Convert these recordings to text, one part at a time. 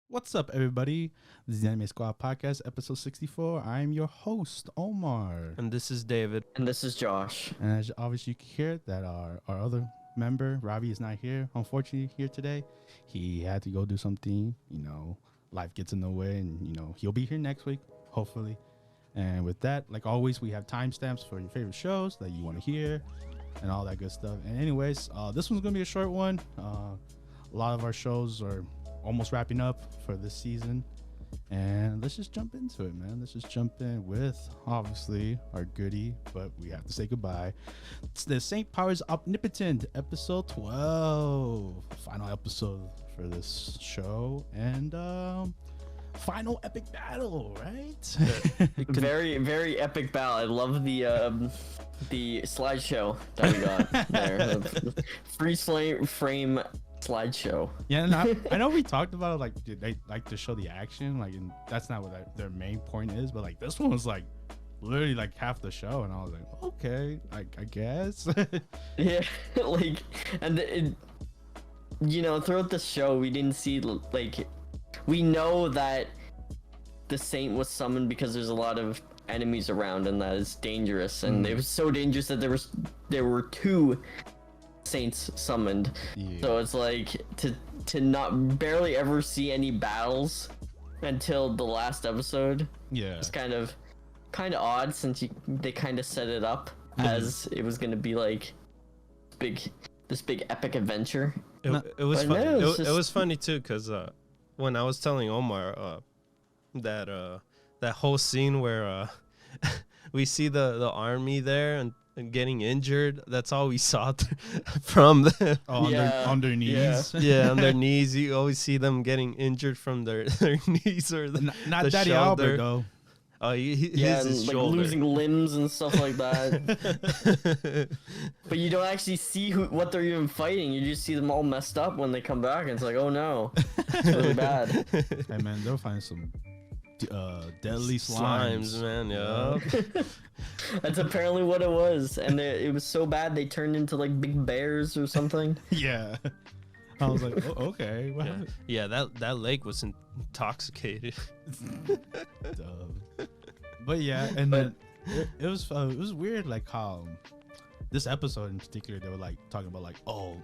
What's up, everybody? This is the Anime Squad Podcast, episode 64. I'm your host, Omar. And this is David. And this is Josh. And as obviously you can hear that our other member, Robbie, is not here, unfortunately, here today. He had to go do something, life gets in the way, and, he'll be here next week, hopefully. And with that, like always, we have timestamps for your favorite shows that you want to hear and all that good stuff. And anyways, this one's going to be a short one. A lot of our shows are almost wrapping up for this season, and let's just jump into it, man. Let's just jump in with obviously our goodie, but we have to say goodbye. It's the St. Powers Omnipotent episode 12, final episode for this show, and final epic battle, right? Very, very epic battle. I love the slideshow that we got there. Freeze frame slideshow. Yeah, and I know we talked about it, like they like to show the action, like, and that's not what their main point is, but like this one was like literally like half the show, and I was like, okay, I guess. Yeah, like, and throughout the show we didn't see, like, we know that the saint was summoned because there's a lot of enemies around and that is dangerous, and it was so dangerous that there were two saints summoned. Yeah. So it's like to not barely ever see any battles until the last episode. Yeah, it's kind of odd, since they kind of set it up as it was gonna be like this big epic adventure. It was funny. It was funny too, because when I was telling Omar that whole scene where we see the army there and getting injured, that's all we saw from them. On their knees. Yeah, on their knees. You always see them getting injured from their knees or not the Daddy shoulder. Albert though. Oh, his like shoulder. losing limbs and stuff like that. But you don't actually see what they're even fighting. You just see them all messed up when they come back, and it's like, oh no, it's really bad. Hey man, they'll find some deadly slimes, man. Yeah. That's apparently what it was, and it was so bad they turned into like big bears or something. Yeah. I was like, oh, okay. Yeah, that lake was intoxicated. But yeah, and then it was weird, like how this episode in particular, they were like talking about like, oh,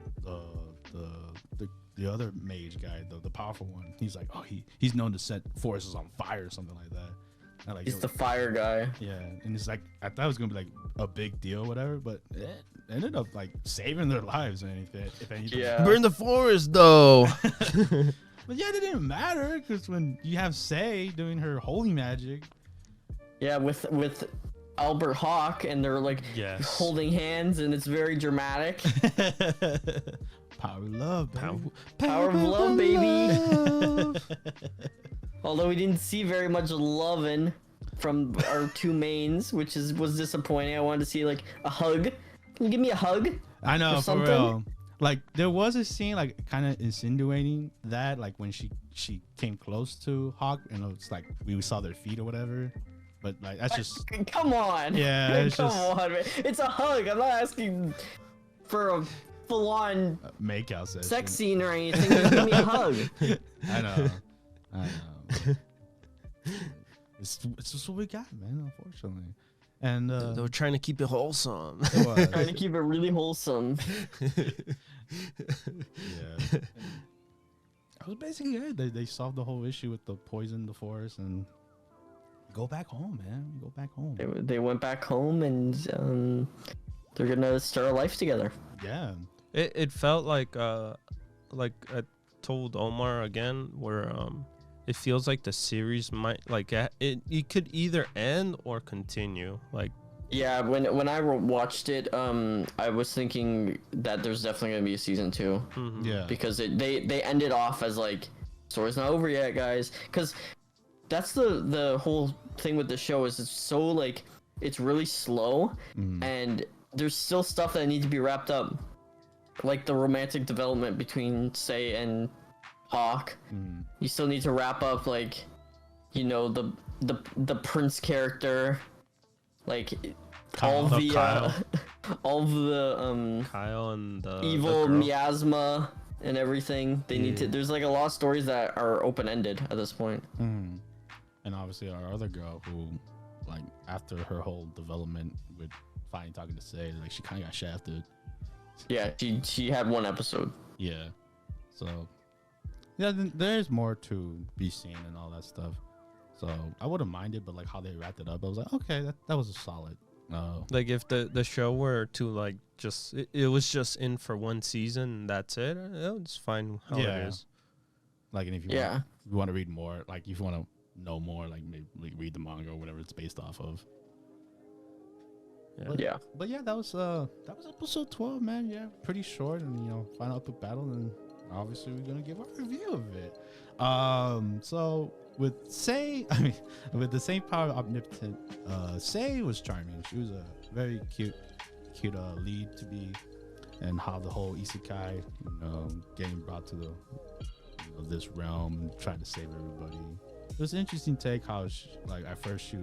the other mage guy, the powerful one, he's like, oh, he's known to set forests on fire or something like that. And like, he's the fire guy. Yeah, and it's like, I thought it was gonna be like a big deal, whatever, but it ended up like saving their lives or anything. If anything. Yeah. Burn the forest though. But yeah, it didn't matter, because when you have Sei doing her holy magic. Yeah, with Albert Hawk, and they're like holding hands, and it's very dramatic. Power of love, baby. Power of love, baby. Although we didn't see very much loving from our two mains, which was disappointing. I wanted to see like a hug. Can you give me a hug? I know, for real. Like there was a scene like kind of insinuating that, like when she came close to Hawk, and it's like we saw their feet or whatever. But like that's just come on. Yeah, it's come on, man. It's a hug. I'm not asking for a full-on make-out session, sex scene or anything. Just give me a hug. I know. It's just what we got, man. Unfortunately, and they were trying to keep it wholesome. Trying to keep it really wholesome. Yeah. That was basically it. They solved the whole issue with the poison in the forest, and go back home, man. Go back home. They went back home, and they're gonna start a life together. Yeah. It felt like I told Omar again, where it feels like the series might it could either end or continue. Like, yeah, when I watched it, I was thinking that there's definitely gonna be a season 2. Mm-hmm. Yeah, because they ended off as like, story's not over yet, guys. Because that's the whole thing with the show, is it's so like, it's really slow, and there's still stuff that needs to be wrapped up, like the romantic development between Sei and Hawk. You still need to wrap up like, you know, the prince character, like all the Kyle. all the Kyle and the evil the girl. miasma and everything. They need to. There's like a lot of stories that are open ended at this point. And obviously our other girl who, like, after her whole development with finally talking to Sei, like, she kind of got shafted. Yeah, she had one episode. Yeah. So, yeah, there's more to be seen and all that stuff. So I wouldn't mind it, but like how they wrapped it up, I was like, okay, that was a solid. Like if the show were to like just it was just in for one season and that's it, it's fine how it is. Like, and if you want to read more, like if you want to know more, like maybe like read the manga or whatever it's based off of. But yeah, that was episode 12, man. Yeah, pretty short, and you know, final epic battle, and obviously we're gonna give our review of it. So with Sei, I mean, with the same power of Omnipotent, Sei was charming. She was a very cute lead to be, and how the whole isekai, you know, getting brought to the, you know, this realm and trying to save everybody. It was an interesting take how she, like at first she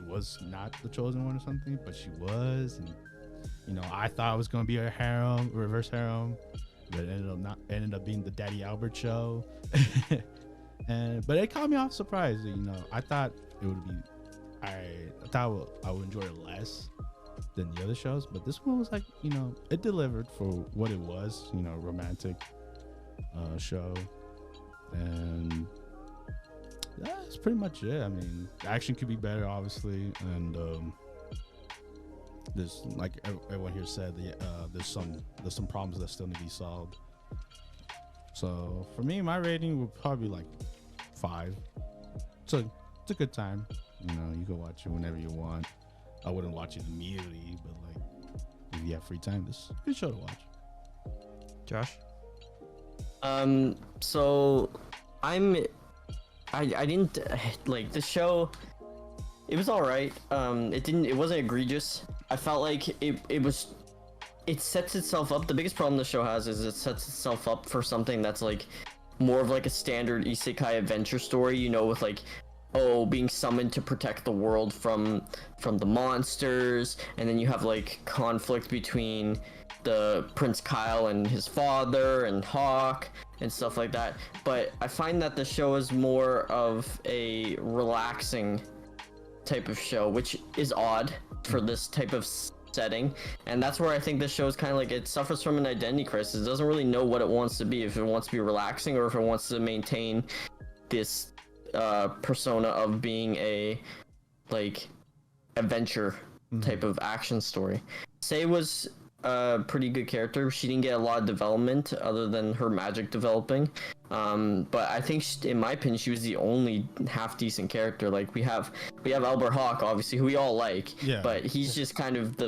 was not the chosen one or something, but she was, and you know, I thought it was gonna be a harem, reverse harem, but it ended up being the Daddy Albert show. But it caught me off surprise. You know, I thought it would be, I thought I would enjoy it less than the other shows, but this one was like, you know, it delivered for what it was, you know, romantic show, and that's pretty much it. I mean, the action could be better, obviously, and there's, like everyone here said, there's some problems that still need to be solved. So for me, my rating would probably be like 5. So it's a good time. You know, you can watch it whenever you want. I wouldn't watch it immediately, but like if you have free time, this is a good show to watch. Josh? So I didn't like the show. It was all right. It wasn't egregious. I felt like it sets itself up. The biggest problem the show has is it sets itself up for something that's like more of like a standard isekai adventure story, you know, with like, oh, being summoned to protect the world from the monsters, and then you have like conflict between the Prince Kyle and his father and Hawk and stuff like that. But I find that the show is more of a relaxing type of show, which is odd for this type of setting, and that's where I think this show is kind of like, it suffers from an identity crisis. It doesn't really know what it wants to be, if it wants to be relaxing or if it wants to maintain this persona of being a like adventure type of action story. Sei was a pretty good character. She didn't get a lot of development other than her magic developing, but I think in my opinion she was the only half decent character. Like we have Albert Hawk, obviously, who we all like, but he's just kind of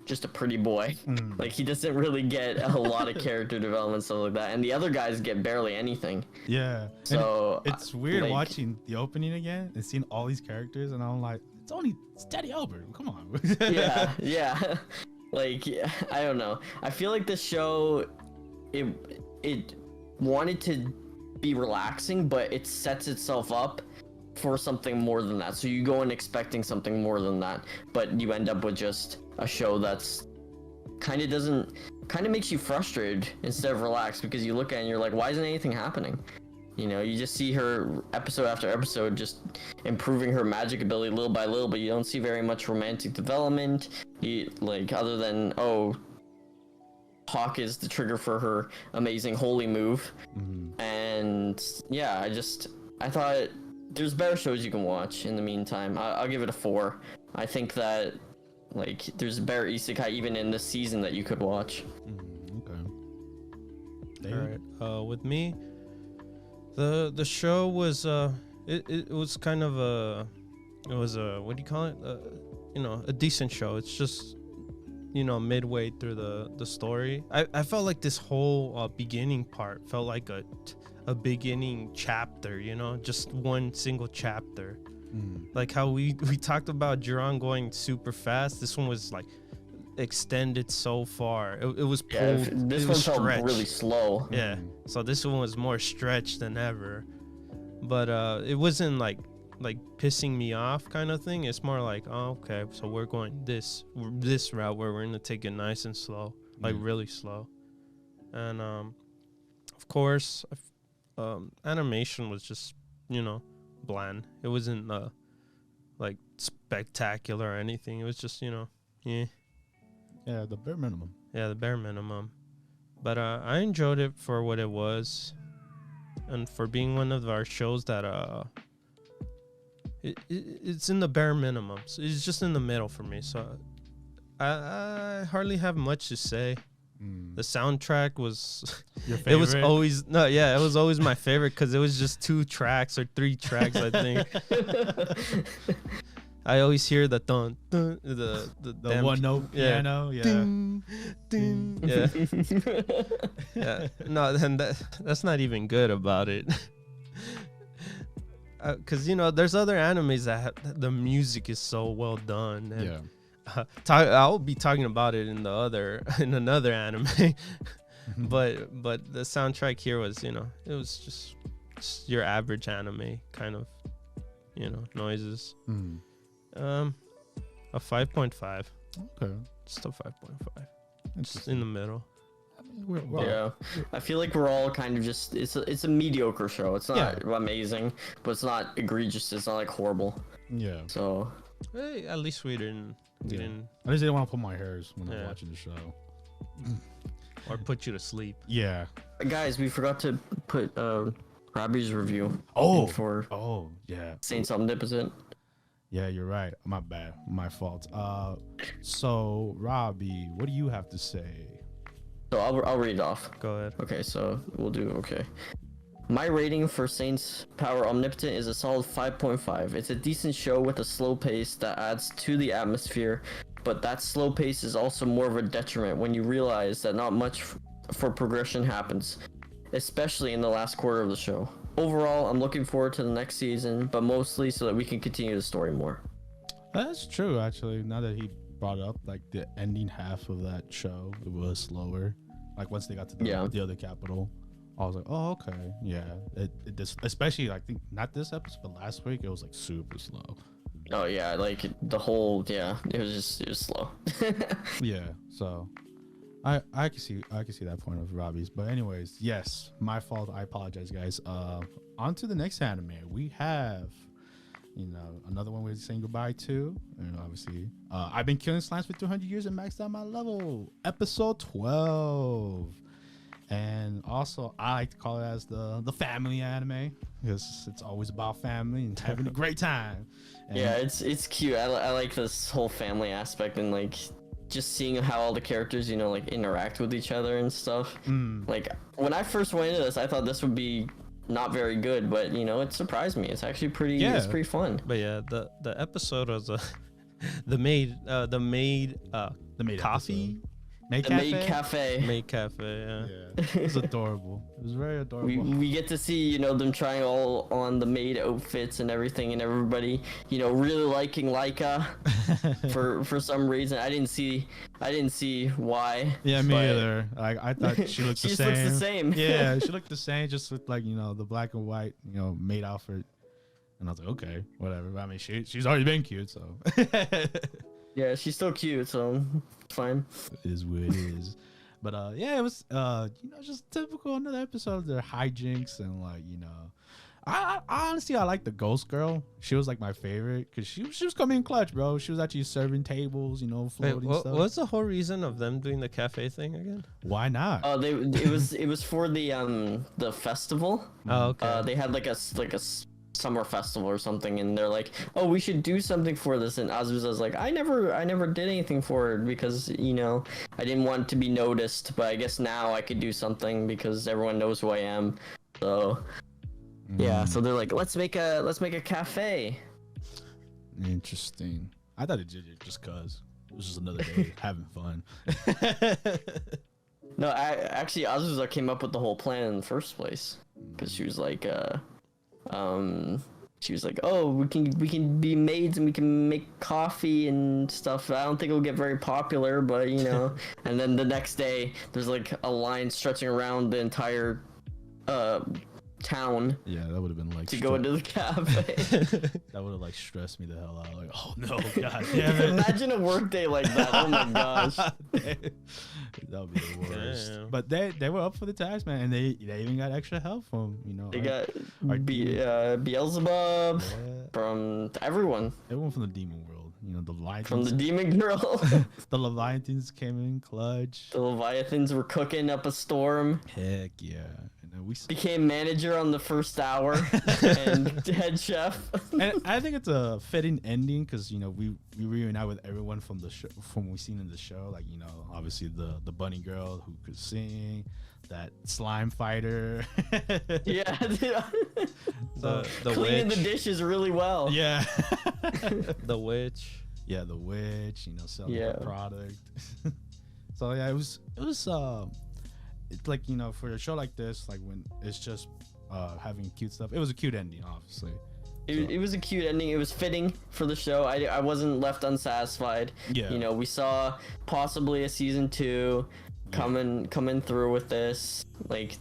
just a pretty boy. Like he doesn't really get a lot of character development, stuff like that, and the other guys get barely anything. So it's weird, like, watching the opening again and seeing all these characters, and I'm like, it's Daddy Albert, come on. yeah Like, I don't know. I feel like the show, it wanted to be relaxing, but it sets itself up for something more than that. So you go in expecting something more than that, but you end up with just a show that's kind of makes you frustrated instead of relaxed, because you look at it and you're like, why isn't anything happening? You know, you just see her episode after episode just improving her magic ability little by little, but you don't see very much romantic development. Other than, oh, Hawk is the trigger for her amazing holy move. And yeah, I thought there's better shows you can watch in the meantime. I'll give it a 4. I think that, like, there's better isekai even in this season that you could watch. Okay. All right. With me, the show was it was kind of what do you call it, you know, a decent show. It's just, you know, midway through the story, I felt like this whole beginning part felt like a beginning chapter, you know, just one single chapter. Like how we talked about Jiran going super fast, this one was like extended so far. It was pulled. Yeah, this it one was felt stretched. really slow. Yeah. So this one was more stretched than ever. But it wasn't like pissing me off kind of thing. It's more like, oh, okay, so we're going this route where we're gonna take it nice and slow, like really slow. And of course, animation was just, you know, bland. It wasn't like spectacular or anything. It was just, you know, yeah, the bare minimum. Yeah, the bare minimum. But I enjoyed it for what it was, and for being one of our shows that it's in the bare minimum. So it's just in the middle for me. So I hardly have much to say. The soundtrack was your favorite? It was always it was always my favorite because it was just 2 tracks or 3 tracks, I think. I always hear the dun, dun, the one note piano, ding, ding, yeah. Yeah. No, then that's not even good about it. Because you know, there's other animes that the music is so well done. And, I'll be talking about it in another anime. but the soundtrack here was, you know, it was just your average anime kind of, you know, noises. A 5.5. Okay. Just a 5.5. Just in the middle. Yeah, I feel like we're all kind of just it's a mediocre show. It's not amazing, but it's not egregious. It's not like horrible. Yeah. So hey, at least we didn't. I just didn't want to put my hairs when I'm watching the show. Or put you to sleep. Yeah. Guys, we forgot to put Robbie's review. For Saints Omnipotent. Yeah, you're right. My bad. My fault. So Robbie, what do you have to say? So I'll read it off. Go ahead. Okay, so we'll do okay. My rating for Saints Power Omnipotent is a solid 5.5. It's a decent show with a slow pace that adds to the atmosphere, but that slow pace is also more of a detriment when you realize that not much for progression happens, especially in the last quarter of the show. Overall, I'm looking forward to the next season, but mostly so that we can continue the story more. That's true, actually. Now that he brought up, like, the ending half of that show, it was slower. Like, once they got to the other capital, I was like, oh, okay. Yeah. It just, especially, I think, not this episode, but last week, it was, like, super slow. Oh, yeah. Like, the whole, it was slow. Yeah. So, I can see that point of Robbie's. But anyways, yes, my fault. I apologize, guys. On to the next anime. We have, you know, another one we're saying goodbye to. And obviously, I've been killing slimes for 200 years and maxed out my level. Episode 12. And also, I like to call it as the family anime because it's always about family and having a great time. And yeah, it's cute. I like this whole family aspect and like just seeing how all the characters, you know, like interact with each other and stuff. Like when I first went into this, I thought this would be not very good, but you know, it surprised me. It's actually pretty. It's pretty fun. But yeah, the episode was the maid coffee. Maid cafe. Maid cafe, yeah. It was adorable. It was very adorable. We get to see, you know, them trying all on the maid outfits and everything, and everybody, you know, really liking Laika for some reason. I didn't see why. Yeah, me either. Like I thought she looked the same. She looks the same. Yeah, she looked the same, just with like, you know, the black and white, you know, maid outfit. And I was like, okay, whatever. I mean, she's already been cute, so. Yeah, she's still cute, so fine. It is what it is. But yeah, it was you know, just typical another episode of their hijinks and like, you know, I honestly I like the ghost girl. She was like my favorite because she was coming in clutch, bro. She was actually serving tables, you know, floating stuff. What's the whole reason of them doing the cafe thing again? Why not? Oh, it was for the festival. Oh, okay. They had like a summer festival or something, and they're like, oh, we should do something for this, and Azusa's like, I never did anything for it because, you know, I didn't want to be noticed, but I guess now I could do something because everyone knows who I am. So yeah, so they're like, let's make a cafe. Interesting. I thought it did it just cause it was just another day having fun. No, actually Azusa came up with the whole plan in the first place because she was like she was like, "Oh, we can be maids and we can make coffee and stuff. I don't think it'll get very popular, but you know." And then the next day, there's like a line stretching around the entire town. Yeah, that would have been like to go into the cafe. That would have like stressed me the hell out. Like, oh no, god damn it! Imagine a work day like that. Oh my gosh, that would be the worst. Damn. But they were up for the task, man, and they even got extra help from they got Beelzebub from everyone from the demon world. You know, the Leviathans. From the demon girl. The Leviathans came in clutch. The Leviathans were cooking up a storm. Heck yeah. And then we became manager on the first hour and head chef. And I think it's a fitting ending because, you know, we reunite with everyone from the show, from what we've seen in the show. Like, you know, obviously the bunny girl who could sing, that slime fighter. Yeah. The cleaning witch. the dishes really well. Yeah. The witch. Yeah, the witch, you know, selling Yeah. the product. So yeah, it was it's like, you know, for a show like this, like when it's just having cute stuff, it was a cute ending, obviously. It was a cute ending. It was fitting for the show. I wasn't left unsatisfied. Yeah. You know, we saw possibly a season 2 coming through with this. Like,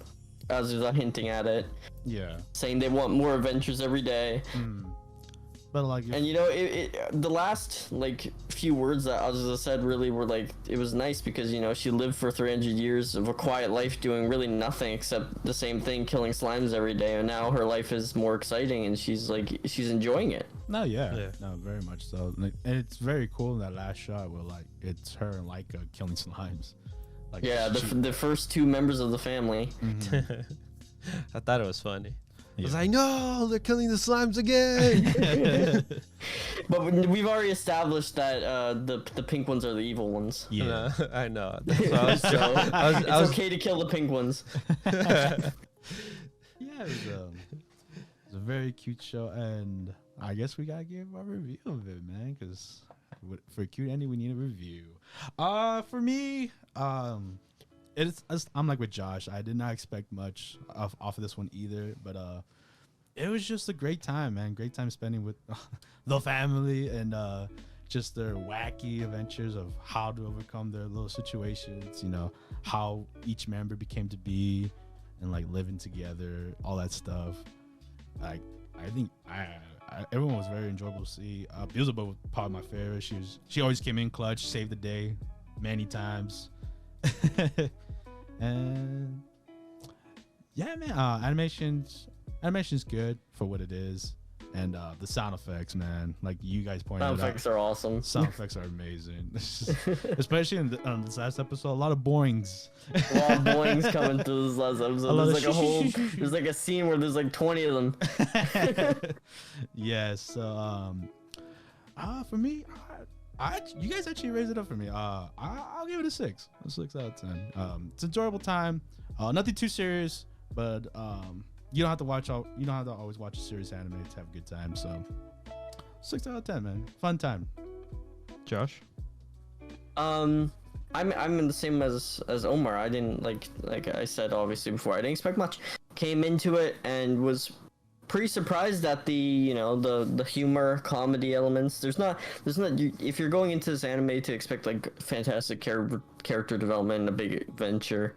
as was hinting at it. Yeah. Saying they want more adventures every day. But like, And you know, the last like few words that Azusa said really were like, it was nice because, you know, she lived for 300 years of a quiet life doing really nothing except the same thing, killing slimes every day, and now her life is more exciting and she's enjoying it. no, yeah, no, very much so. Like, and it's very cool in that last shot where like it's her and Laika killing slimes. Like, Yeah, the first 2 members of the family. I thought it was funny. I was Yeah. like, no, they're killing the slimes again. But we've already established that the pink ones are the evil ones. Yeah. I know. That's what I was So I it's was okay to kill the pink ones. Yeah, it was a very cute show, and I guess we gotta give our review of it, man. Because for a cute ending, we need a review. For me, I'm like with Josh. I did not expect much off of this one either, but it was just a great time, man. Great time spending with the family and just their wacky adventures of how to overcome their little situations. You know, how each member became to be, and like living together, all that stuff. Like, I think everyone was very enjoyable to see. Beelzebub was probably my favorite. She always came in clutch, saved the day many times. And yeah, man, animation's good for what it is, and the sound effects, man, like you guys pointed Sound out, effects are awesome. sound effects are amazing. Especially on this last episode, a lot of boings. A lot of boings coming through this last episode. There's like a scene where there's like 20 of them. Yes. So for me, you guys actually raised it up for me. I'll give it a 6. A 6 out of 10. It's an enjoyable time. Nothing too serious, but you don't have to always watch a serious anime to have a good time. So 6 out of 10, man. Fun time. Josh. I'm in the same as Omar. I didn't like I said obviously before, I didn't expect much. Came into it and was pretty surprised at the the humor, comedy elements. There's not if you're going into this anime to expect like fantastic character development and a big adventure,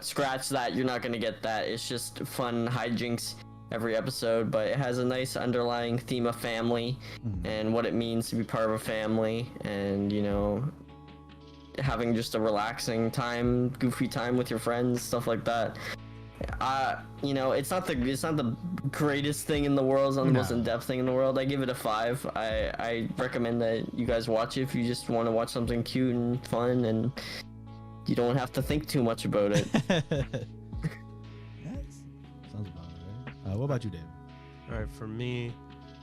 scratch that. You're not gonna get that. It's just fun hijinks every episode, but it has a nice underlying theme of family and what it means to be part of a family, and having just a relaxing time, goofy time with your friends, stuff like that. It's not the greatest thing in the world. It's not the most in-depth thing in the world. I give it a 5. I recommend that you guys watch it if you just want to watch something cute and fun, and you don't have to think too much about it. Sounds about right. What about you, Dave? All right, for me,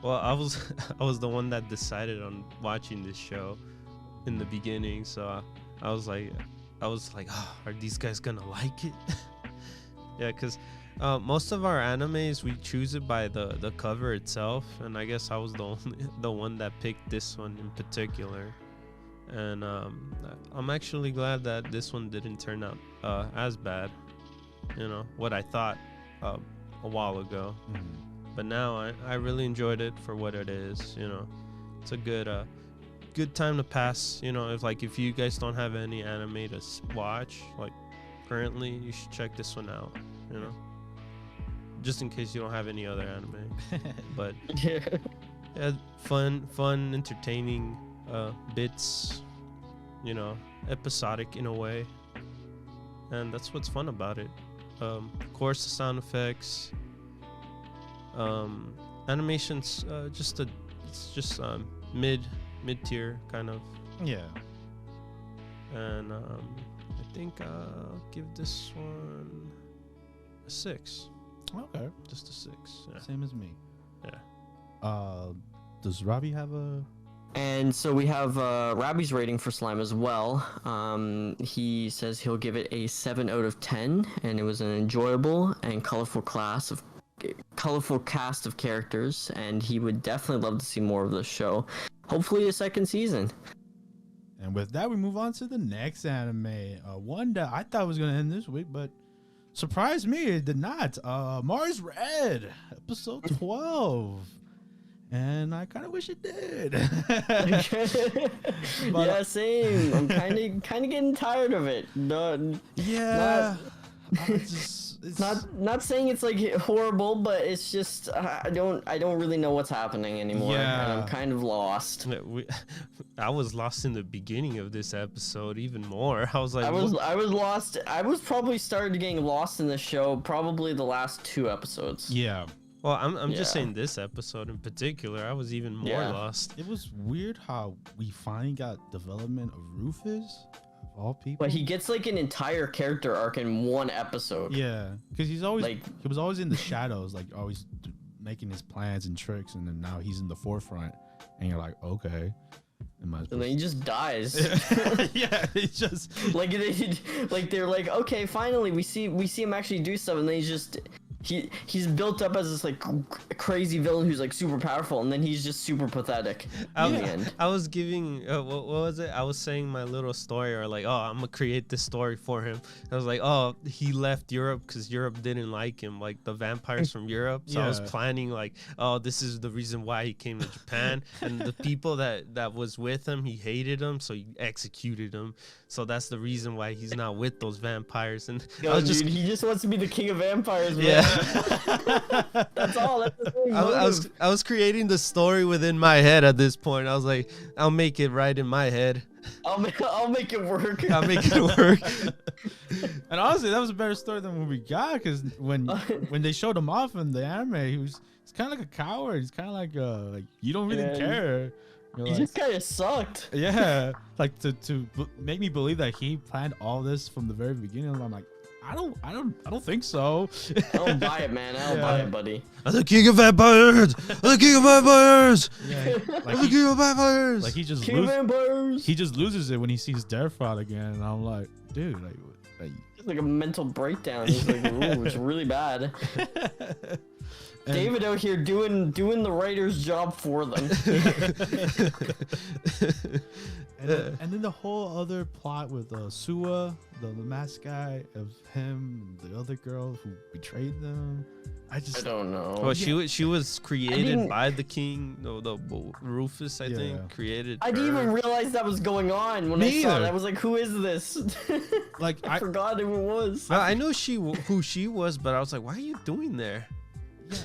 well, I was the one that decided on watching this show in the beginning, so I was like, oh, are these guys gonna like it? Yeah, because most of our animes, we choose it by the cover itself, and I guess I was the one that picked this one in particular. And I'm actually glad that this one didn't turn out as bad, what I thought a while ago. But now I really enjoyed it for what it is. You know, it's a good time to pass. You know, if you guys don't have any anime to watch, like currently, you should check this one out. You know, just in case you don't have any other anime. But yeah, fun, entertaining bits. You know, episodic in a way, and that's what's fun about it. Of course, the sound effects. Animation's just mid tier kind of. Yeah. And I think I'll give this one a 6. Okay. Just a 6. Yeah. Same as me. Yeah. Does Robbie have a? And so we have Robbie's rating for Slime as well. He says he'll give it a 7 out of 10, and it was an enjoyable and colorful cast of characters, and he would definitely love to see more of the show. Hopefully a second season. And with that, we move on to the next anime. One that I thought was going to end this week, but surprised me, it did not. Mars Red, episode 12. And I kind of wish it did. But, yeah, same. I'm kind of getting tired of it. It's not saying it's like horrible, but it's just I don't really know what's happening anymore. Yeah. And I'm kind of lost. I was lost in the beginning of this episode even more. I was like, I was lost. I was probably started getting lost in the show probably the last 2 episodes. Yeah. Well, I'm just saying this episode in particular, I was even more lost. It was weird how we finally got development of Rufus, of all people. But he gets like an entire character arc in one episode. Yeah, because he was always in the shadows, like always making his plans and tricks, and then now he's in the forefront, and you're like, okay. And then he just dies. Yeah, it's just like they're like, okay, finally we see him actually do stuff, and then he's built up as this like crazy villain who's like super powerful, and then he's just super pathetic in the end. I was giving what was it? I was saying my little story, or like, oh, I'm gonna create this story for him. I was like, oh, he left Europe because Europe didn't like him, like the vampires from Europe. So I was planning like, oh, this is the reason why he came to Japan, and the people that was with him, he hated them, so he executed them. So that's the reason why he's not with those vampires. And he just wants to be the king of vampires, man. Yeah. That's all. That's the thing. I was creating the story within my head at this point. I was like, I'll make it right in my head. I'll make it work. I'll make it work. And honestly, that was a better story than what we got, because when they showed him off in the anime, he's kind of like a coward. He's kind of like you don't really care. He just kind of sucked. Yeah, like to make me believe that he planned all this from the very beginning. I'm like, I don't think so. I don't buy it, man. I don't buy it, buddy. I'm the king of vampires. I'm the king of vampires. Yeah, I'm the king of vampires. Like he just loses it when he sees Derfrod again, and I'm like, dude, like it's like a mental breakdown. He's like, ooh, it's really bad. David out here doing the writer's job for them. and then the whole other plot with Suwa, the masked guy, of him and the other girl who betrayed them. I don't know. Well, she was created by the king, the Rufus, I think, created. I didn't even realize that was going on when I saw it. I was like, who is this? Like I forgot who it was. I know who she was, but I was like, why are you doing there?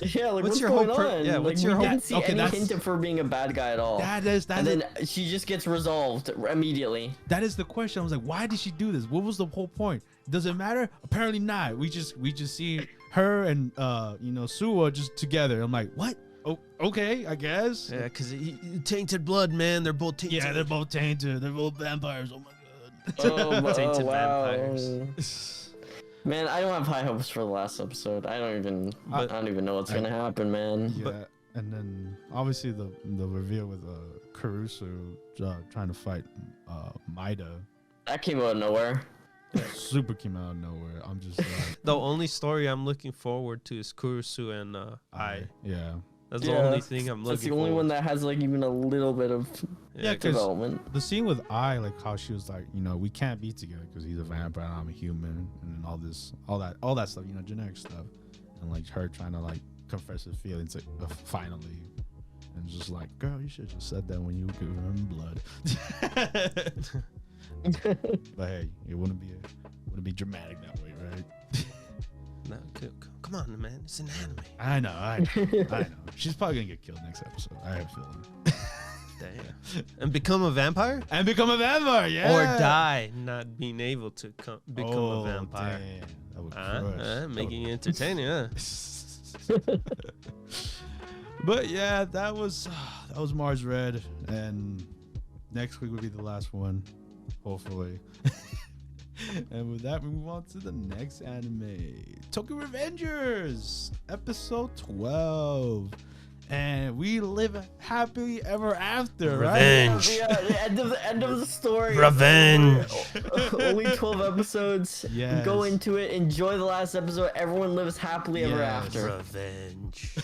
Yeah, like what's going on? Yeah, like, we didn't see any hint of her being a bad guy at all. And then she just gets resolved immediately. That is the question. I was like, why did she do this? What was the whole point? Does it matter? Apparently not. We just see her and Suwa just together. I'm like, what? Oh, okay, I guess. Yeah, because tainted blood, man. They're both tainted. Yeah, they're both tainted. They're both vampires. Oh my god. Tainted vampires. Man, I don't have high hopes for the last episode. I don't even know what's gonna happen, man. Yeah, and then obviously the reveal with Kurusu trying to fight Maida. That came out of nowhere. Super came out of nowhere. I'm just like, the only story I'm looking forward to is Kurusu and I. Yeah. That's the only thing I'm looking for. That's the only one that has like even a little bit of development. The scene with I, like how she was like, we can't be together because he's a vampire and I'm a human, and then all that stuff, generic stuff, and like her trying to like confess his feelings finally. And just like, girl, you should have just said that when you were giving him blood. But hey, it wouldn't be dramatic that way, right? No, come on, man. It's an anime. I know. She's probably gonna get killed next episode. I have a feeling. Damn. And become a vampire? Yeah. Or die not being able to become a vampire. Damn. That would crush. Making it entertaining, huh? But yeah, that was Mars Red, and next week will be the last one, hopefully. And with that, we move on to the next anime, Tōkyō Revengers, episode 12. And we live happily ever after, Revenge. Right? Yeah, the end of the story. Revenge. Only 12 episodes. Yes. Go into it. Enjoy the last episode. Everyone lives happily ever after. Revenge.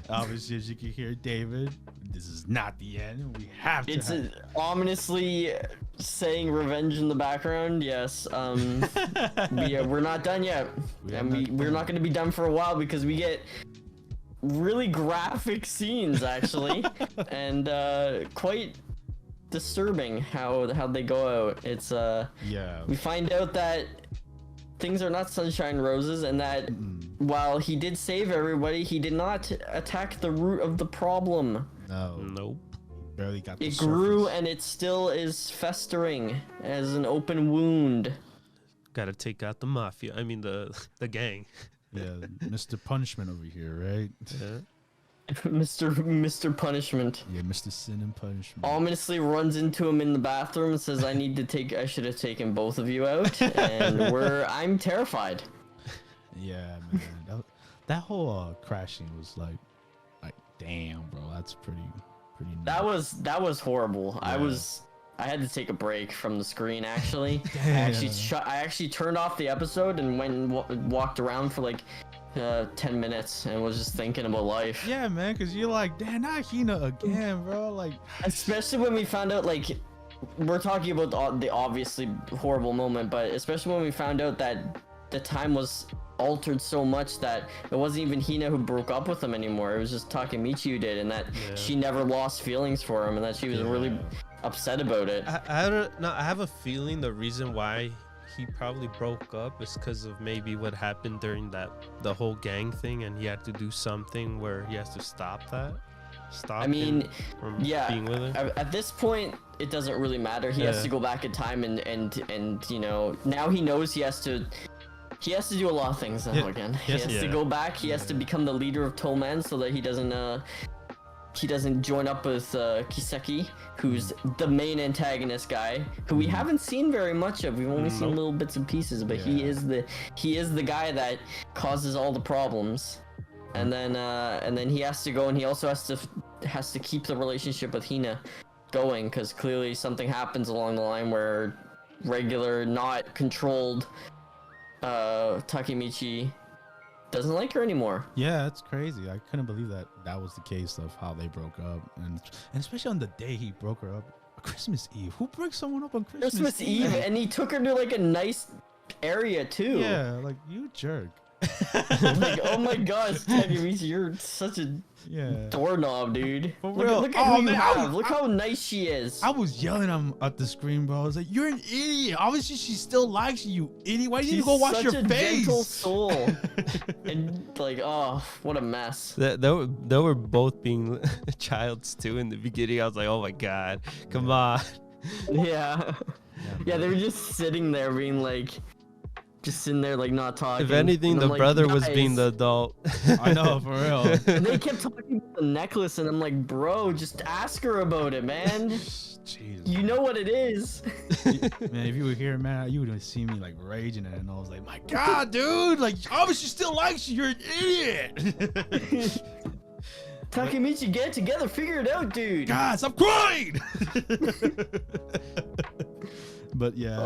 Obviously, as you can hear, David, this is not the end. We have to. It's ominously saying revenge in the background. Yes. We're not done yet. We're not going to be done for a while because we get really graphic scenes actually, and quite disturbing how they go out. It's we find out that things are not sunshine roses, and that while he did save everybody, he did not attack the root of the problem. Nope. Barely got the It surface. grew, and it still is festering as an open wound. Gotta take out the mafia. I mean the gang. Yeah, Mr. Punishment over here, right? Yeah. Mr. Punishment Yeah, Mr. Sin and Punishment. ominously runs into him in the bathroom and says, I should have taken both of you out. And I'm terrified. Yeah, man. That whole crashing was like, damn, bro. That's pretty nuts. That was horrible. Yeah. I had to take a break from the screen actually. Damn. I actually turned off the episode and went and walked around for like 10 minutes and was just thinking about life. Yeah, man, because you're like, damn, not Hina again, bro. Like, Especially when we found out, like, we're talking about the obviously horrible moment, but especially when we found out that the time was altered so much that it wasn't even Hina who broke up with him anymore. It was just Takemichi who did, and that she never lost feelings for him, and that she was really upset about it. I have a feeling the reason why he probably broke up is because of maybe what happened during the whole gang thing, and he had to do something where he has to stop him from being with her. At this point it doesn't really matter. He has to go back in time and you know, now he knows he has to do a lot of things now again. He has to go back. He has to become the leader of Toman so that he doesn't join up with Kiseki, who's the main antagonist guy, who we haven't seen very much of. We've only seen little bits and pieces, but he is the guy that causes all the problems. And then he has to go, and he also has to keep the relationship with Hina going, because clearly something happens along the line where regular, not controlled Takemichi doesn't like her anymore. yeah, that's crazy. I couldn't believe that was the case of how they broke up, and especially on the day he broke her up, Christmas Eve. Who breaks someone up on Christmas Eve, and he took her to like a nice area too. Yeah, like, you jerk. Like, oh my gosh, Takemichi, you're such a doorknob, dude. For real. Look at who you have. Look how nice she is. I was yelling at the screen, bro. I was like, you're an idiot. Obviously, she still likes you, idiot. Why do you need to go wash your such a face? gentle soul. And like, oh, what a mess. They were both being childs too in the beginning. I was like, oh my god, come on. Yeah, they were just sitting there being like, just sitting there like not talking. If anything, the like, brother was guys. being the adult. I know, for real. And they kept talking about the necklace, and I'm like, bro, just ask her about it, man. Jeez. You know what it is. Man, if you were here, man, you would have seen me like raging at it, and I was like, my god, dude, like, obviously she still likes you. You're an idiot. Takemichi, get it together, figure it out, dude. God, stop crying. But yeah,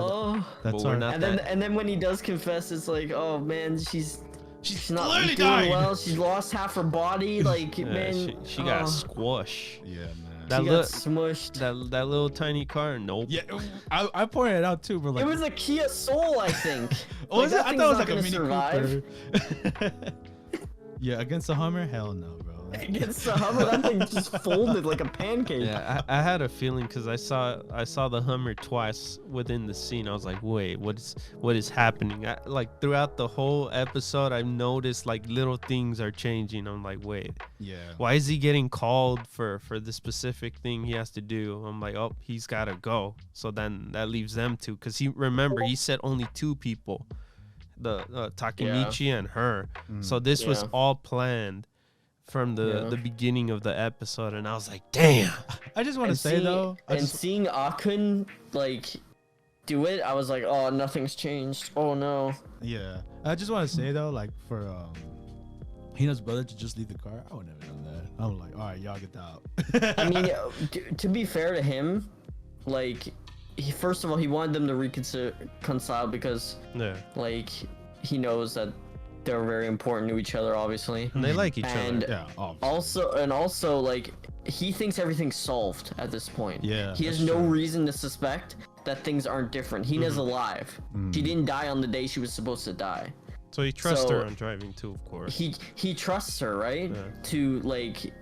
that's But we're our. not And then when he does confess, it's like, oh man, she's not clearly doing dying. well. She's lost half her body. Like, man, she got squash. Yeah, man. That she got smushed. that little tiny car. Nope. Yeah, I pointed it out too, bro. Like, It was a Kia Soul, I think. oh, was it? that I thing's thought it was not like a gonna Mini survive. Cooper. Yeah, against the Hummer, hell no, bro. Against the Hummer, that thing just folded like a pancake. Yeah, I had a feeling because I saw the Hummer twice within the scene. I was like, wait, what is happening? Like throughout the whole episode, I've noticed like little things are changing. I'm like, wait, Yeah. why is he getting called for the specific thing he has to do? I'm like, oh, he's gotta go. So then that leaves them two, because he said only two people, the Takemichi and her. So this was all planned from the beginning of the episode, and I was like, damn. I just want to say though, seeing Akun like do it, I was like, oh, nothing's changed. Oh no. Yeah, I just want to say though, like for Hina's brother to just leave the car, I would never done that. I'm like, all right, y'all get out. I mean, to be fair to him, like first of all, he wanted them to reconcile because like he knows that they're very important to each other, obviously. And they like each and other. Yeah, also, like, he thinks everything's solved at this point. Yeah. He has no reason to suspect that things aren't different. Hina's alive. She didn't die on the day she was supposed to die. So he trusts her on driving too, of course. He trusts her, right? Yeah. To, like,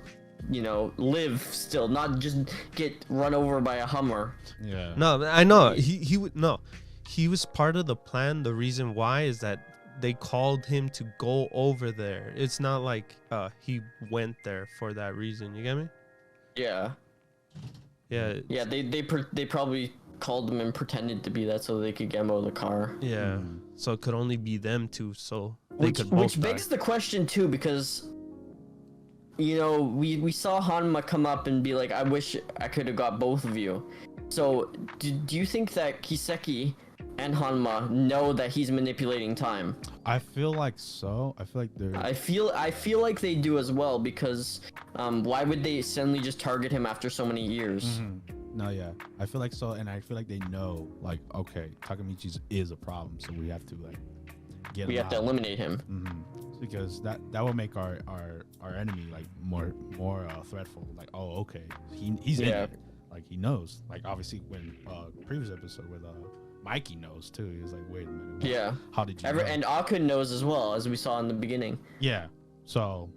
you know, live still, not just get run over by a Hummer. Yeah. No, I know. He was part of the plan. The reason why is that they called him to go over there. It's not like he went there for that reason. You get me? Yeah. Yeah. Yeah. They probably called him and pretended to be that so they could get him out of the car. Yeah. So it could only be them two. So which begs the question too, because you know we saw Hanma come up and be like, I wish I could have got both of you. So do you think that Kiseki and Hanma know that he's manipulating time? I feel like so. I feel like they're. I feel like they do as well, because why would they suddenly just target him after so many years? No, yeah, I feel like so, and I feel like they know, like, okay, Takemichi's is a problem, so we have to like get. We have to eliminate him. Because that will make our enemy like more threatful. Like, oh, okay, he's in it. Like he knows. Like obviously when previous episode with Mikey knows too. He was like, wait a minute. Yeah. How did you know? And Akun knows as well, as we saw in the beginning. Yeah. So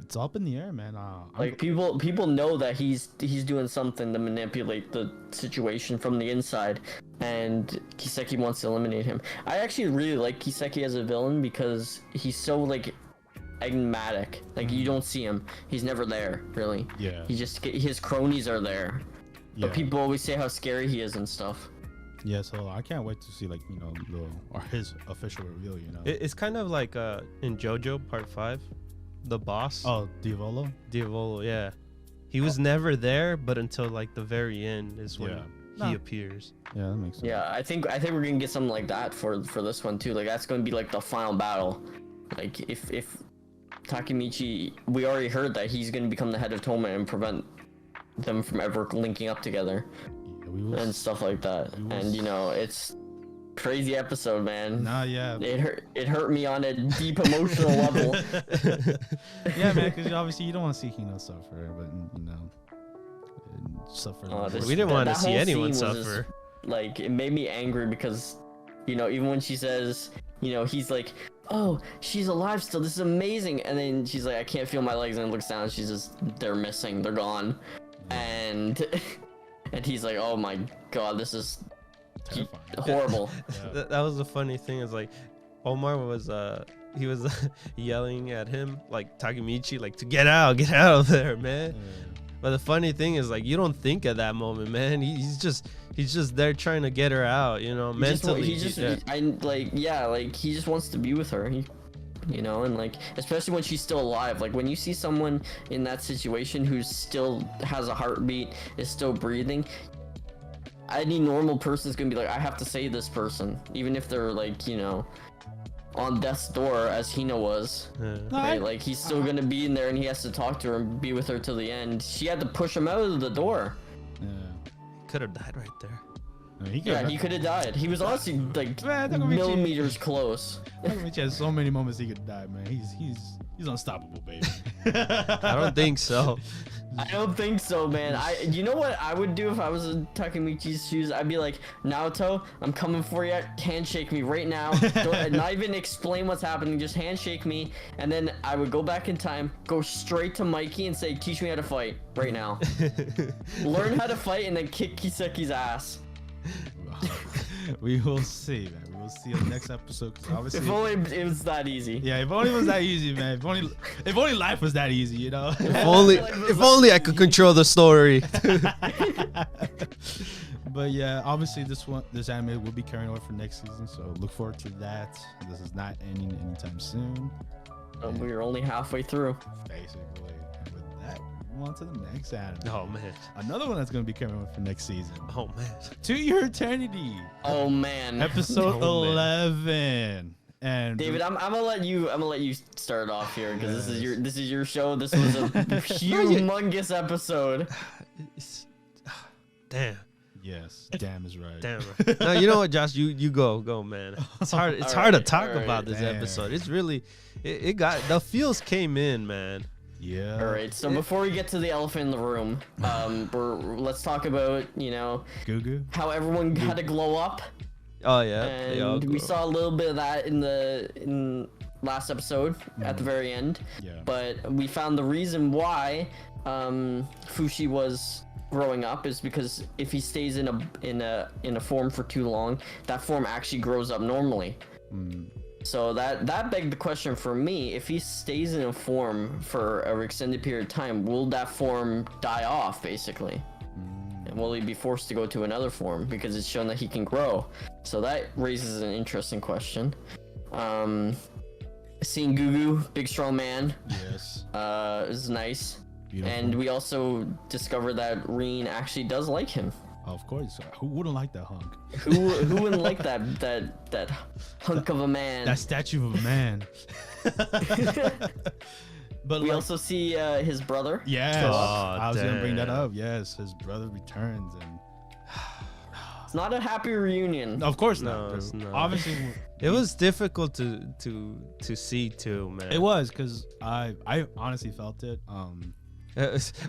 it's up in the air, man. Like people know that he's doing something to manipulate the situation from the inside, and Kiseki wants to eliminate him. I actually really like Kiseki as a villain because he's so like enigmatic. Like you don't see him. He's never there, really. Yeah. His cronies are there. But people always say how scary he is and stuff. Yeah, so I can't wait to see, like, you know, his official reveal, you know. It's kind of like in JoJo Part 5, the boss. Oh, Diavolo, yeah. He was never there, but until like the very end is when he appears. Yeah, that makes sense. Yeah, I think we're gonna get something like that for this one too. Like that's gonna be like the final battle. Like if Takemichi, we already heard that he's gonna become the head of Toma and prevent them from ever linking up together. And stuff like that. And you know, it's crazy episode, man. Nah, yeah. It hurt me on a deep emotional level. Yeah, man, because obviously you don't want to see Hino suffer, but you know, suffer. We didn't want to see anyone suffer. Just, like, it made me angry because, you know, even when she says, you know, he's like, oh, she's alive still, this is amazing, and then she's like, I can't feel my legs, and looks down, and she's just, they're missing, they're gone. And he's like, oh my god, this is horrible. That was the funny thing, is like Omar was he was yelling at him, like Takemichi, like, to get out of there, man. But the funny thing is, like, you don't think at that moment, man. He's just there trying to get her out, you know, mentally. He just wants to be with her. You know, and like, especially when she's still alive. Like when you see someone in that situation who still has a heartbeat, is still breathing, any normal person is gonna be like, I have to save this person, even if they're like, you know, on death's door, as Hina was. Right? Like he's still gonna be in there, and he has to talk to her and be with her till the end. She had to push him out of the door. Yeah, could have died right there. He could have died. He was honestly like millimeters close. Takemichi has so many moments he could die, man. He's unstoppable, baby. I don't think so. I don't think so, man. You know what I would do if I was in Takemichi's shoes? I'd be like, Naoto, I'm coming for you. Handshake me right now. Don't, not even explain what's happening. Just handshake me, and then I would go back in time, go straight to Mikey, and say, teach me how to fight right now. Learn how to fight, and then kick Kiseki's ass. We will see, man. We will see in the next episode. 'Cause obviously, If only it was that easy. yeah, if only it was that easy, man. If only life was that easy, you know. If only I could control the story. But yeah, obviously this anime will be carrying over for next season, so look forward to that. This is not ending anytime soon. We're only halfway through. Basically. And with that, we move on to the next anime. Oh man. Another one that's going to be carrying over for next season. Oh man. To Your Eternity. Oh man. Episode Oh, man. 11. And David, I'm gonna let you start off here because this is your show. This was a humongous episode. Damn. yes, damn is right. Damn. No, you know what, Josh? You go, man. It's hard. It's hard to talk about this Damn. episode. It's really, it got the feels came in, man. Yeah. All right, so before we get to the elephant in the room, let's talk about Gugu. how everyone had to glow up, Oh yeah. and we saw a little bit of that in last episode at the very end. Yeah. But we found the reason why Fushi was growing up is because if he stays in a form for too long, that form actually grows up normally. So that begged the question for me: if he stays in a form for an extended period of time, will that form die off basically? And will he be forced to go to another form because it's shown that he can grow? So that raises an interesting question. Seeing Gugu, big strong man, Yes. is nice. Beautiful. And we also discovered that Reen actually does like him. Of course. Who wouldn't like that hunk? Who wouldn't like that hunk of a man? That statue of a man. But We like, also see his brother. yes, Oh, I was gonna bring that damn. up. Yes, his brother returns, and It's not a happy reunion. of course No, not. it's dude. not. Obviously, It was difficult to see too, man. it was because I honestly felt it.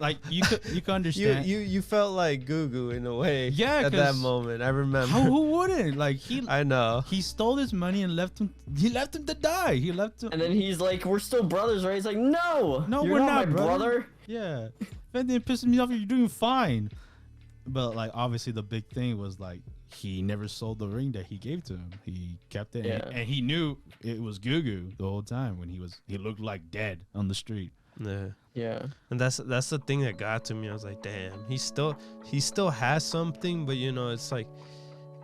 Like you could understand. you felt like Gugu in a way. Yeah, At that 'cause moment, I remember. who wouldn't? Like I know. he stole his money and left him. He left him to die. He left him. And then he's like, "We're still brothers, right?" He's like, "No, No, you're we're not not, my brother." brother." Yeah, if anything pisses me off, you're doing fine. But like, obviously, the big thing was like he never sold the ring that he gave to him. He kept it, Yeah. and he knew it was Gugu the whole time when he looked like dead on the street. Yeah. Yeah. And that's the thing that got to me. I was like, damn, he still has something, but it's like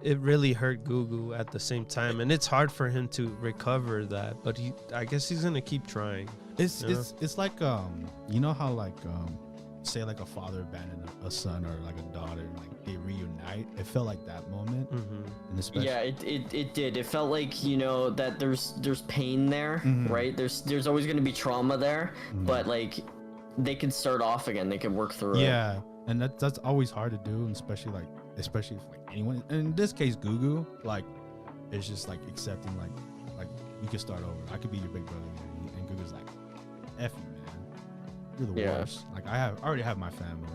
it really hurt Gugu at the same time, and it's hard for him to recover that. But I guess he's gonna keep trying. It's Yeah. it's like you know how like say like a father abandoned a son or like a daughter, and like they reunite. It felt like that moment, and especially Yeah, it did. It felt like that there's pain there, right? There's always gonna be trauma there, but like they can start off again. They can work through it. yeah, and that's always hard to do, and especially if like anyone. And in this case, Gugu, like it's just like accepting like we could start over. I could be your big brother, and Gugu's like, F you, man. You're the Yeah. worst. Like I already have my family.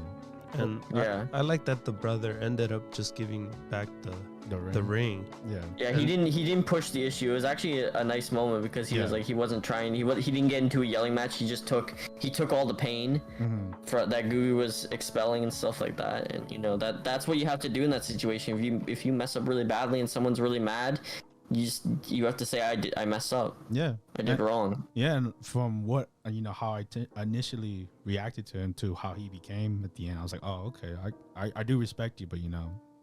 And Yeah. I like that the brother ended up just giving back the ring. Yeah. Yeah, he didn't push the issue. It was actually a nice moment because he was Yeah. like he wasn't trying. He didn't get into a yelling match. He just took all the pain that Gugu was expelling and stuff like that. And that's what you have to do in that situation. If you mess up really badly and someone's really mad, you have to say I messed up. Yeah. I did wrong. Yeah, and from what how I initially reacted to him to how he became at the end, I was like, oh, okay, I do respect you, but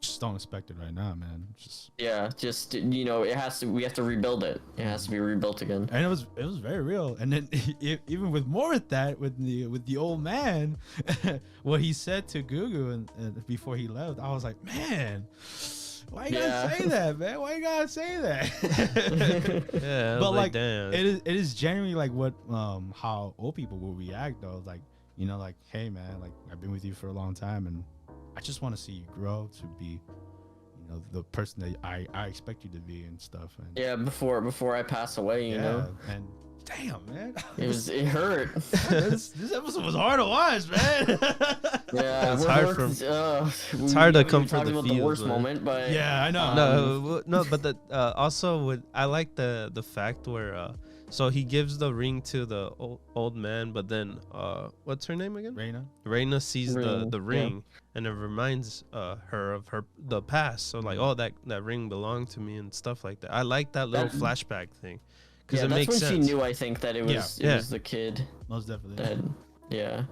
just don't expect it right now, man. Just Yeah, just we have to rebuild it. It has to be rebuilt again. and it was very real. And then even with more with that, with the old man, what he said to Gugu and before he left, I was like, man. Why you gotta say that, man? Why you gotta say that? Yeah, But like, damn. it is genuinely like what how old people will react though. Like like, hey man, like I've been with you for a long time, and I just want to see you grow to be, the person that I expect you to be and stuff. And Yeah, before I pass away, you know. And damn, man, It hurt. this episode was hard to watch, man. Yeah, It's hard it's hard to come for the about feels, the worst man. moment, but Yeah, I know. No, but also I like the fact where so he gives the ring to the old man, but then what's her name again? Reina sees the ring, and it reminds her of the past. So like, oh, that ring belonged to me and stuff like that. I like that little flashback thing because it makes sense. That's when she knew, I think, that it was the kid. Most definitely.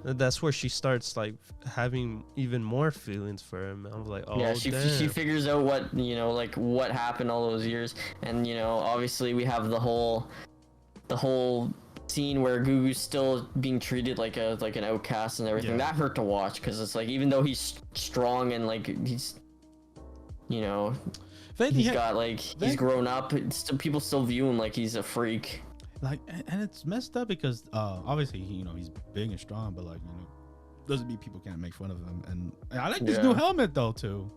That's where she starts like having even more feelings for him. I was like, oh, yeah, she figures out what, you know, like what happened all those years, and you know, obviously we have the whole scene where Gugu's still being treated like an outcast and everything. That hurt to watch, because it's like, even though he's strong and like he's, you know, he's grown up, people still view him like he's a freak. Like, and it's messed up because obviously he's big and strong, but like, doesn't mean people can't make fun of him. And I like this new helmet though too.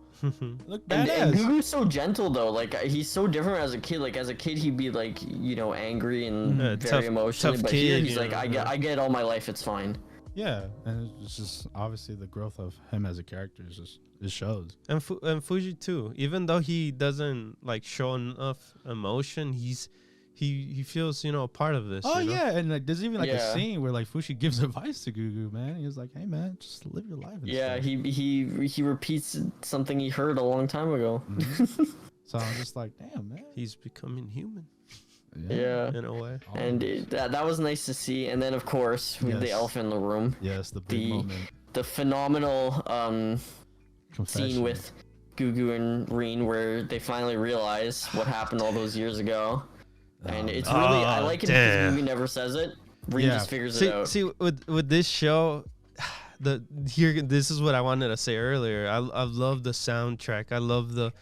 Look badass. And Gugu's so gentle though. Like, he's so different as a kid. Like, as a kid he'd be like, angry and very emotional. But here he's like, I get all my life. It's fine. Yeah, and it's just obviously the growth of him as a character it shows. And Fuji too. Even though he doesn't like show enough emotion, he feels, a part of this. Oh, yeah. And like, there's even like a scene where like Fushi gives advice to Gugu, man. He was like, hey, man, just live your life. Yeah, he repeats something he heard a long time ago. Mm-hmm. So I'm just like, damn, man. He's becoming human. Yeah. In a way. And that was nice to see. And then, of course, with the elephant in the room. Yes, the big moment. The phenomenal scene with Gugu and Rin where they finally realize what happened all those years ago. And it's really, I like it because the movie never says it. Rin just figures it out. See, with this show, this is what I wanted to say earlier. I love the soundtrack. I love the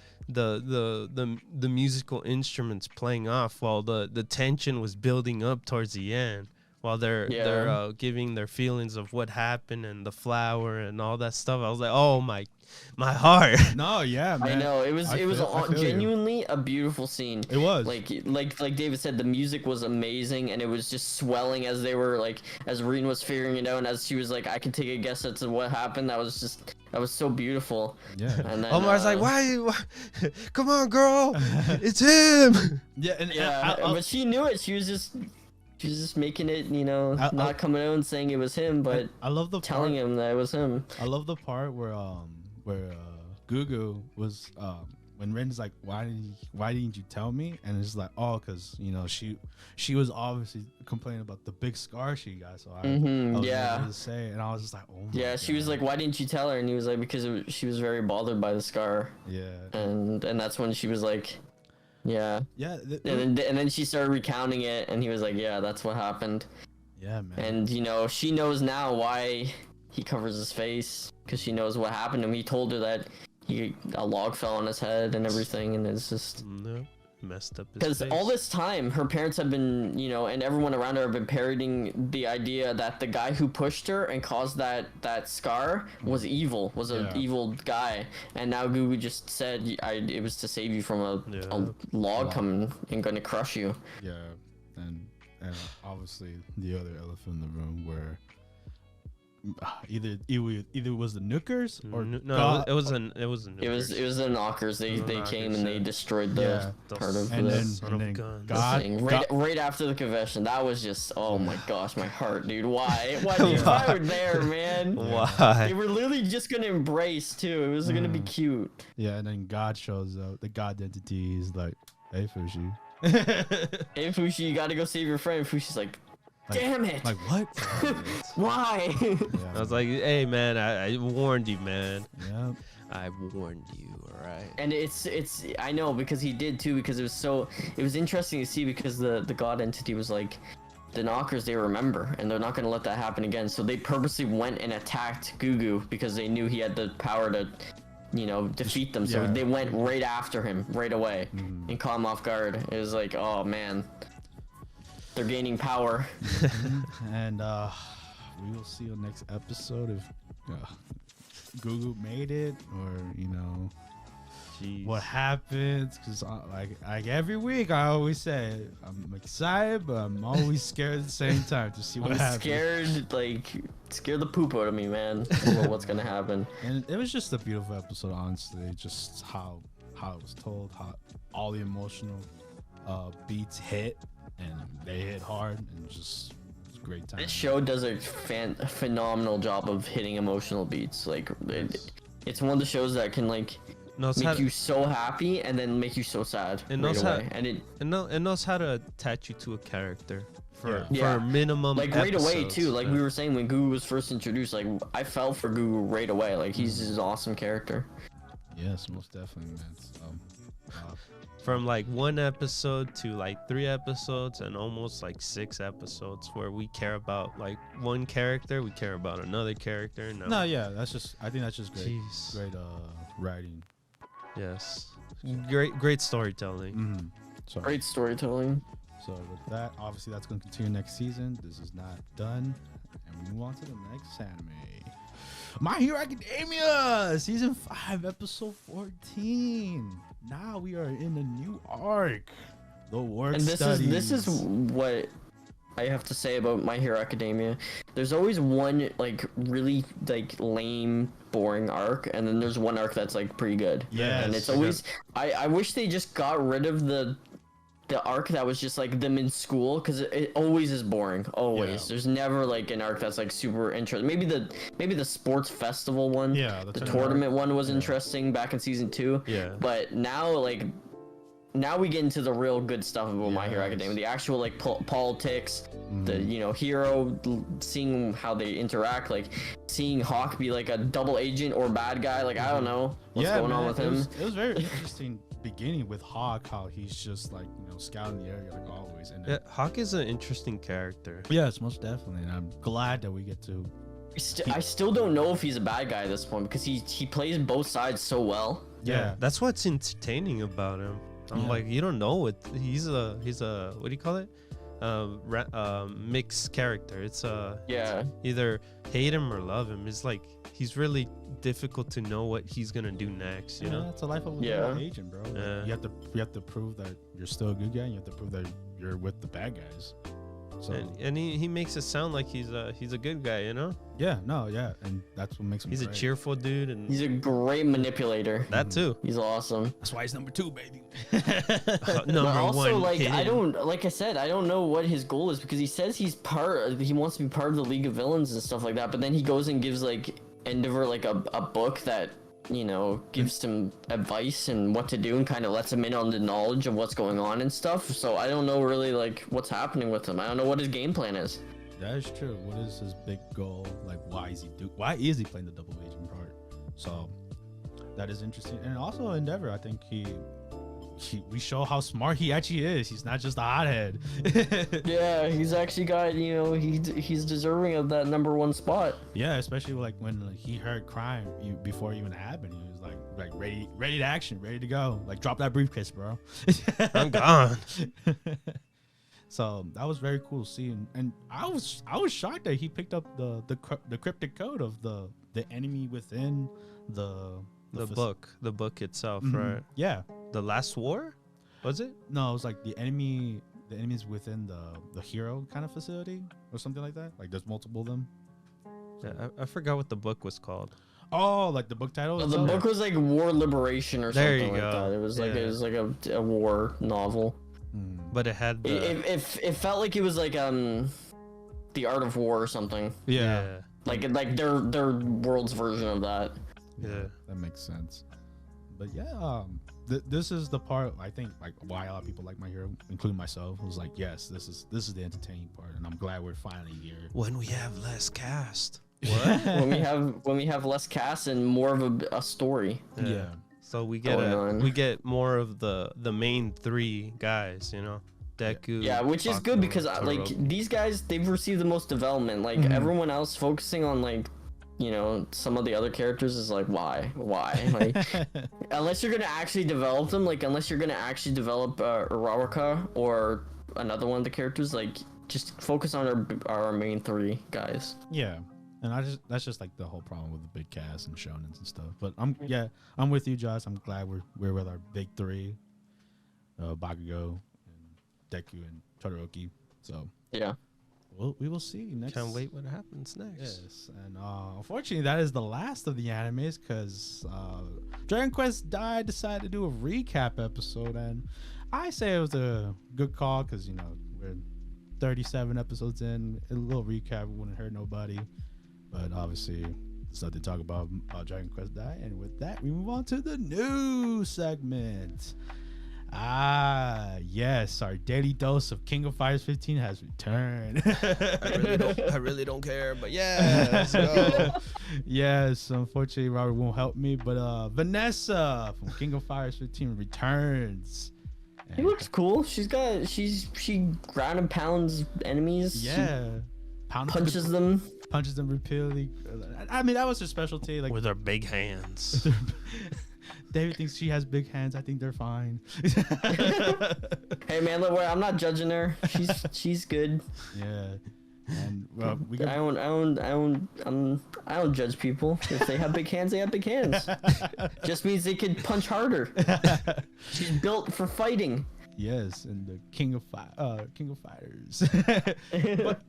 musical instruments playing off while the tension was building up towards the end. While they're giving their feelings of what happened and the flower and all that stuff. I was like, oh my heart. No, yeah, man. I know it was genuinely a beautiful scene. It was like David said, the music was amazing, and it was just swelling as they were like, as Rin was figuring it out, and as she was like, I can take a guess as to what happened. That was so beautiful. Yeah. And then, Omar's like, why? Come on, girl, it's him. Yeah, but she knew it. She was just making it, not coming out and saying it was him, but I love the telling him that it was him. I love the part where Gugu was when Ren's like, why didn't you tell me? And it's like, oh, because she was obviously complaining about the big scar she got, so I was able to say, and I was just like, oh my God. She was like, why didn't you tell her? And he was like, because she was very bothered by the scar. Yeah. And that's when she was like, yeah. And then she started recounting it, and he was like, yeah, that's what happened. Yeah, man. And she knows now why he covers his face, because she knows what happened to him. He told her that a log fell on his head and everything, and it's just messed up his because face. all this time her parents have been, and everyone around her have been parroting the idea that the guy who pushed her and caused that scar was evil, was an evil guy. And now Gugu just said it was to save you from a log coming and going to crush you. Yeah. And obviously the other elephant in the room where either it was the Nookers or it was the Nookers. It was the Knockers. They came and they destroyed the part of the right after the confession. That was just, oh my gosh, my heart, dude. Why were there, man? Why? They were literally just gonna embrace too. It was gonna be cute. Yeah, and then God shows up. The God entity is like, hey Fushi. Hey Fushi, you gotta go save your friend. Fushi's like, damn it! Like what? Why? I was like, hey man, I warned you, man. Yeah. I warned you, alright. And it's I know, because he did too, because it was interesting to see, because the god entity was like, the Knockers, they remember, and they're not gonna let that happen again. So they purposely went and attacked Gugu because they knew he had the power to defeat them. So they went right after him right away and caught him off guard. It was like, oh man. They're gaining power. And we will see on next episode if Gugu made it, or Jeez. what happens, because like every week I always say I'm excited, but I'm always scared at the same time to see what I'm happens. scared the poop out of me, man. About what's gonna happen. And it was just a beautiful episode, honestly. Just how it was told, how all the emotional beats hit, and they hit hard, and just it was a great time. This show does a phenomenal job of hitting emotional beats. Like it's one of the shows that can like make you so happy and then make you so sad It knows it knows how to attach you to a character for a minimum like right away episodes. too. Like we were saying when Gugu was first introduced, like I fell for Gugu right away. Like he's just an awesome character. Yes, most definitely, man. From like 1 episode to like 3 episodes and almost like 6 episodes where we care about like one character, we care about another character. No, yeah, I think that's just great. Jeez. Great writing. Yes. Great storytelling. Mm-hmm. So, Great storytelling. So with that, obviously that's going to continue next season. This is not done. And we move on to the next anime. My Hero Academia! Season 5, episode 14. Now we are in a new arc. The work studies. This is what I have to say about My Hero Academia. There's always one like really like lame, boring arc, and then there's one arc that's like pretty good. Yeah, and it's always I wish they just got rid of the arc that was just like them in school, because it always is boring. Always. Yeah. There's never like an arc that's like super interesting. Maybe the sports festival one. Yeah, the tournament one was interesting back in season 2. Yeah. But now we get into the real good stuff about My Hero Academia. The actual like politics, the hero, seeing how they interact, like seeing Hawk be like a double agent or bad guy. Like I don't know what's going on with him. It was very interesting beginning with Hawk, how he's just like scouting the area like always. And Yeah, Hawk is an interesting character. yes, most definitely. And I'm glad that we get to. I still don't know if he's a bad guy at this point, because he plays both sides so well. Yeah. That's what's entertaining about him. I'm like, you don't know what he's a what do you call it? Mixed character. It's either hate him or love him. It's like he's really difficult to know what he's gonna do next. You know, It's a life of an agent, bro. Yeah. You have to prove that you're still a good guy, and you have to prove that you're with the bad guys. So and he makes it sound like he's a good guy. You know, and that's what makes him. he's a great. cheerful dude, and He's a great manipulator. that too. He's awesome. That's why he's number 2, baby. Number But also, one. like, hidden. like I said, I don't know what his goal is, because he says he wants to be part of the League of Villains and stuff like that, but then he goes and gives like Endeavor like a book that gives him advice and what to do, and kind of lets him in on the knowledge of what's going on and stuff. So I don't know really like what's happening with him. I don't know what his game plan is. That is true. What is his big goal? Like, why is he playing the double agent part? So that is interesting. And also Endeavor, I think we show how smart he actually is. He's not just a hothead. Yeah, he's actually got he's deserving of that number 1 spot. Yeah, especially like when he heard crime before it even happened. He was like ready to action, ready to go. Like, drop that briefcase, bro. I'm gone. So that was very cool to see, and I was shocked that he picked up the cryptic code of the enemy within the book itself, Mhm. right? Yeah. The Last War, was it? No, it was like the enemies within the hero kind of facility or something like that. Like there's multiple of them. Yeah, I forgot what the book was called. Oh, like the book title. The book was like War Liberation or There something you like go. that. It was like Yeah. a war novel. But it had the It felt like it was like the Art of War or something. Yeah. Like their world's version of that. Yeah. That makes sense. But yeah, this is the part I think like why a lot of people like My Hero, including myself, was like, yes, this is the entertaining part, and I'm glad we're finally here. When we have less cast. when we have less cast and more of a story. Yeah. So we get more of the main 3 guys, Deku. Yeah, which is good, because like these guys, they've received the most development. Like everyone else focusing on like some of the other characters is like, why like unless you're gonna actually develop them, like unless you're gonna actually develop Uraraka or another one of the characters, like just focus on our main 3 guys. Yeah. And that's just like the whole problem with the big cast and shonens and stuff. But I'm with you, Josh. I'm glad we're with our big three, Bakugo, and Deku, and Todoroki. So Yeah. we will see next. Can't wait what happens next. Yes, and unfortunately, that is the last of the animes because Dragon Quest decided to do a recap episode, and I say it was a good call because we're 37 episodes in. A little recap wouldn't hurt nobody, but obviously, there's nothing to talk about Dragon Quest Die. And with that, we move on to the news segment. Yes, our daily dose of King of Fighters 15 has returned. I really don't care, but yeah, let's go. Yes, unfortunately, Robert won't help me, but Vanessa from King of Fighters 15 returns. She looks cool. She ground and pounds enemies. Yeah, Punches them. Punches them repeatedly. I mean, that was her specialty. Like With her big hands. David thinks she has big hands. I think they're fine. Hey man, look, I'm not judging her. She's good. Yeah, and I don't judge people. If they have big hands, they have big hands. Just means they can punch harder. She's built for fighting. Yes, and the King of Fighters.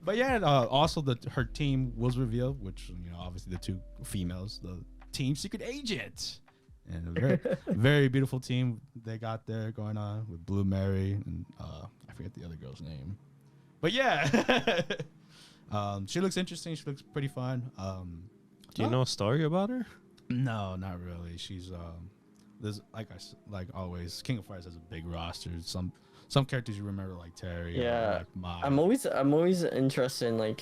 but yeah, also her team was revealed, which obviously the two females, the Team Secret Agent. And a very, very beautiful team they got there going on with Blue Mary and I forget the other girl's name, but yeah, she looks interesting. She looks pretty fun. Do you know a story about her? No, not really. She's there's like always, King of Fighters has a big roster. Some characters you remember like Terry. Yeah, like Mai. I'm always interested in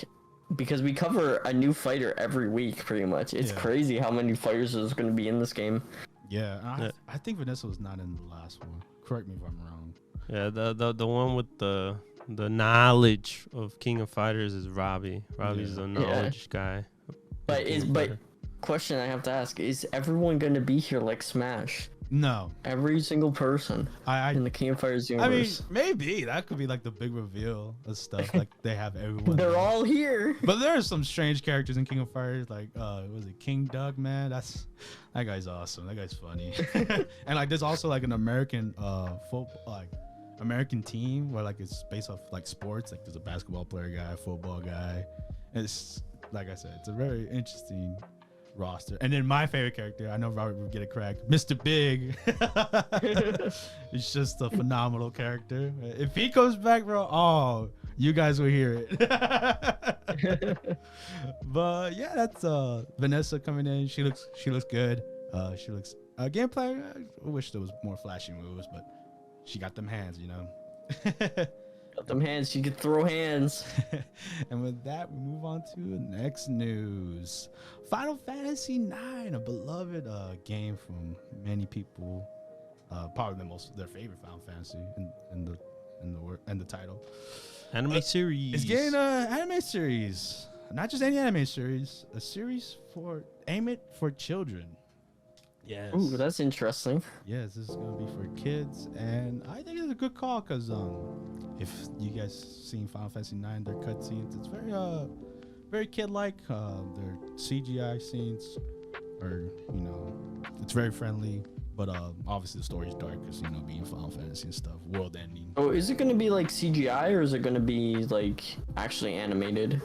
because we cover a new fighter every week pretty much. It's crazy how many fighters there's going to be in this game. Yeah, I think Vanessa was not in the last one. Correct me if I'm wrong. Yeah, the one with the knowledge of King of Fighters is Robbie. Robbie's the knowledge guy. But question I have to ask, is everyone going to be here like Smash? No. Every single person in the King of Fighters universe. I mean, maybe that could be like the big reveal of stuff. Like they have everyone. They're all here. But there are some strange characters in King of Fighters. Like, was it King Doug? Man, that guy's awesome. That guy's funny. And like, there's also like an American American team where like it's based off like sports. Like there's a basketball player guy, a football guy. And it's like I said, it's a very interesting roster. And then my favorite character, I know Robert would get it correct, Mr. Big. It's just a phenomenal character. If he comes back, bro, you guys will hear it. But yeah, that's Vanessa coming in. She looks good. She looks gameplay. I wish there was more flashy moves, but she got them hands, Got them hands. She could throw hands. And with that, we move on to the next news. Final Fantasy IX, a beloved game from many people. Probably their favorite Final Fantasy in the title. Anime series. It's getting an anime series. Not just any anime series. A series aimed for children. Yes. Ooh, that's interesting. Yes, this is gonna be for kids, and I think it's a good call because if you guys seen Final Fantasy IX, their cutscenes, it's very kid-like. Their CGI scenes are, it's very friendly, but obviously the story's dark because being Final Fantasy and stuff, world-ending. Oh, is it gonna be like CGI or is it gonna be like actually animated?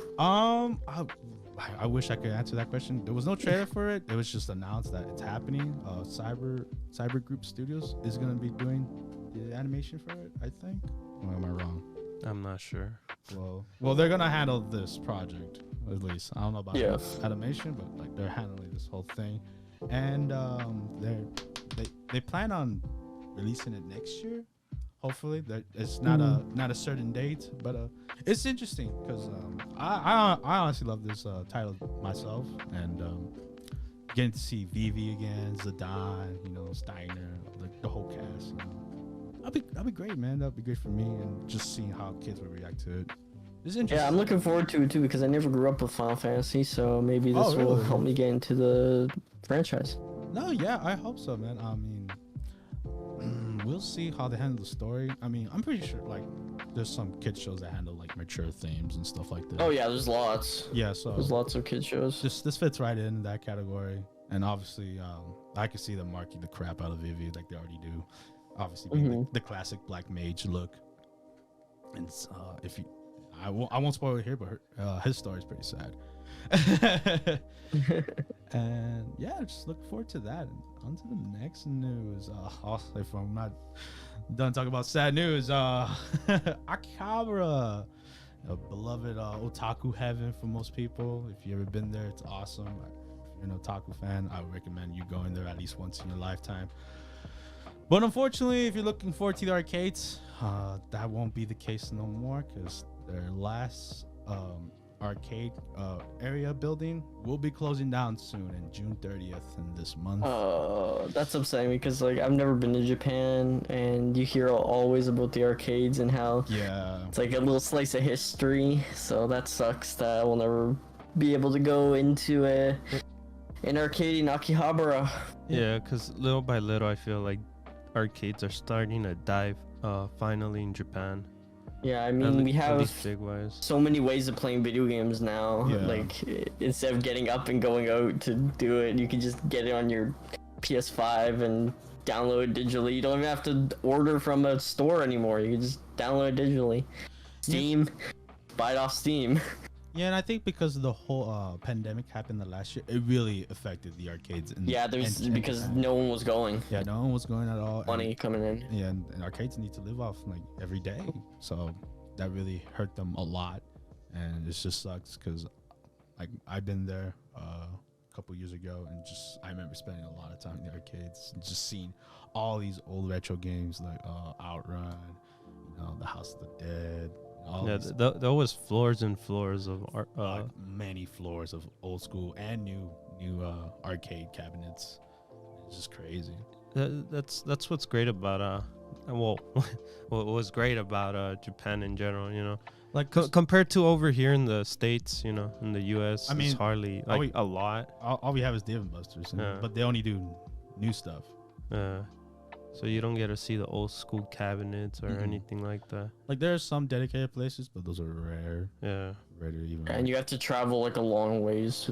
I wish I could answer that question. There was no trailer for it. It was just announced that it's happening. Cyber Group Studios is going to be doing the animation for it, I think. Or am I wrong? I'm not sure. Well, they're going to handle this project, at least. I don't know about animation, but like they're handling this whole thing. And they plan on releasing it next year. Hopefully, it's not a certain date, but it's interesting because I honestly love this title myself, and getting to see Vivi again, Zidane, Steiner, the whole cast. That'd be great, man. That'd be great for me, and just seeing how kids would react to it. It's interesting. Yeah, I'm looking forward to it too because I never grew up with Final Fantasy, so maybe this will help me get into the franchise. No, yeah, I hope so, man. I mean, we'll see how they handle the story. I mean, I'm pretty sure, like, there's some kids shows that handle like mature themes and stuff like that. Oh yeah, there's lots. Yeah, so There's lots of kids shows. this fits right in that category, and obviously, I can see them marking the crap out of Vivi like they already do. Obviously, being the classic black mage look, and if you, I won't spoil it here, but his story is pretty sad. And yeah, just look forward to that. And on to the next news. If I'm not done talking about sad news, Akihabara, a beloved otaku heaven for most people. If you've ever been there, it's awesome. If you're an otaku fan, I would recommend you going there at least once in your lifetime. But unfortunately, if you're looking forward to the arcades, that won't be the case no more, because their last arcade area building will be closing down soon in June 30th in this month. That's upsetting because like I've never been to Japan, and you hear always about the arcades and how it's like a little slice of history. So that sucks that I will never be able to go into an arcade in Akihabara. Yeah, because little by little, I feel like arcades are starting to die finally in Japan. Yeah, I mean, we have big wise. so many ways of playing video games now. Yeah. Like, instead of getting up and going out to do it, you can just get it on your PS5 and download it digitally. You don't even have to order from a store anymore. You can just download it digitally. Steam, buy it off Steam. Yeah, and I think because of the whole pandemic happened the last year, it really affected the arcades. Because no one was going. Yeah, no one was going at all. Money coming in. Yeah, and arcades need to live off like every day, so that really hurt them a lot, and it just sucks because like I've been there a couple years ago, and just I remember spending a lot of time in the arcades and just seeing all these old retro games like Outrun, the House of the Dead. There was floors and floors of many floors of old school and new arcade cabinets. It's just crazy. That's what's great about what was great about Japan in general, like compared to over here in the States, in the US. I mean, it's hardly like a lot. All we have is Dave & Buster's, but they only do new stuff. So you don't get to see the old school cabinets or anything like that. Like there are some dedicated places, but those are rare. Yeah, rare to even. And you have to travel like a long ways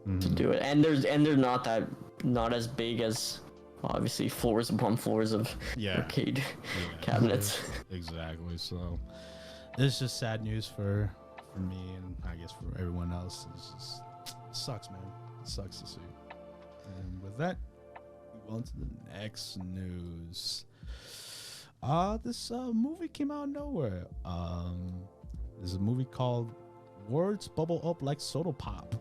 to do it. And they're not as big as obviously floors upon floors of arcade cabinets. Exactly. So it's just sad news for me, and I guess for everyone else. It sucks, man. It sucks to see. And with that, on to the next news. This movie came out of nowhere. There's a movie called Words Bubble Up Like Soda Pop.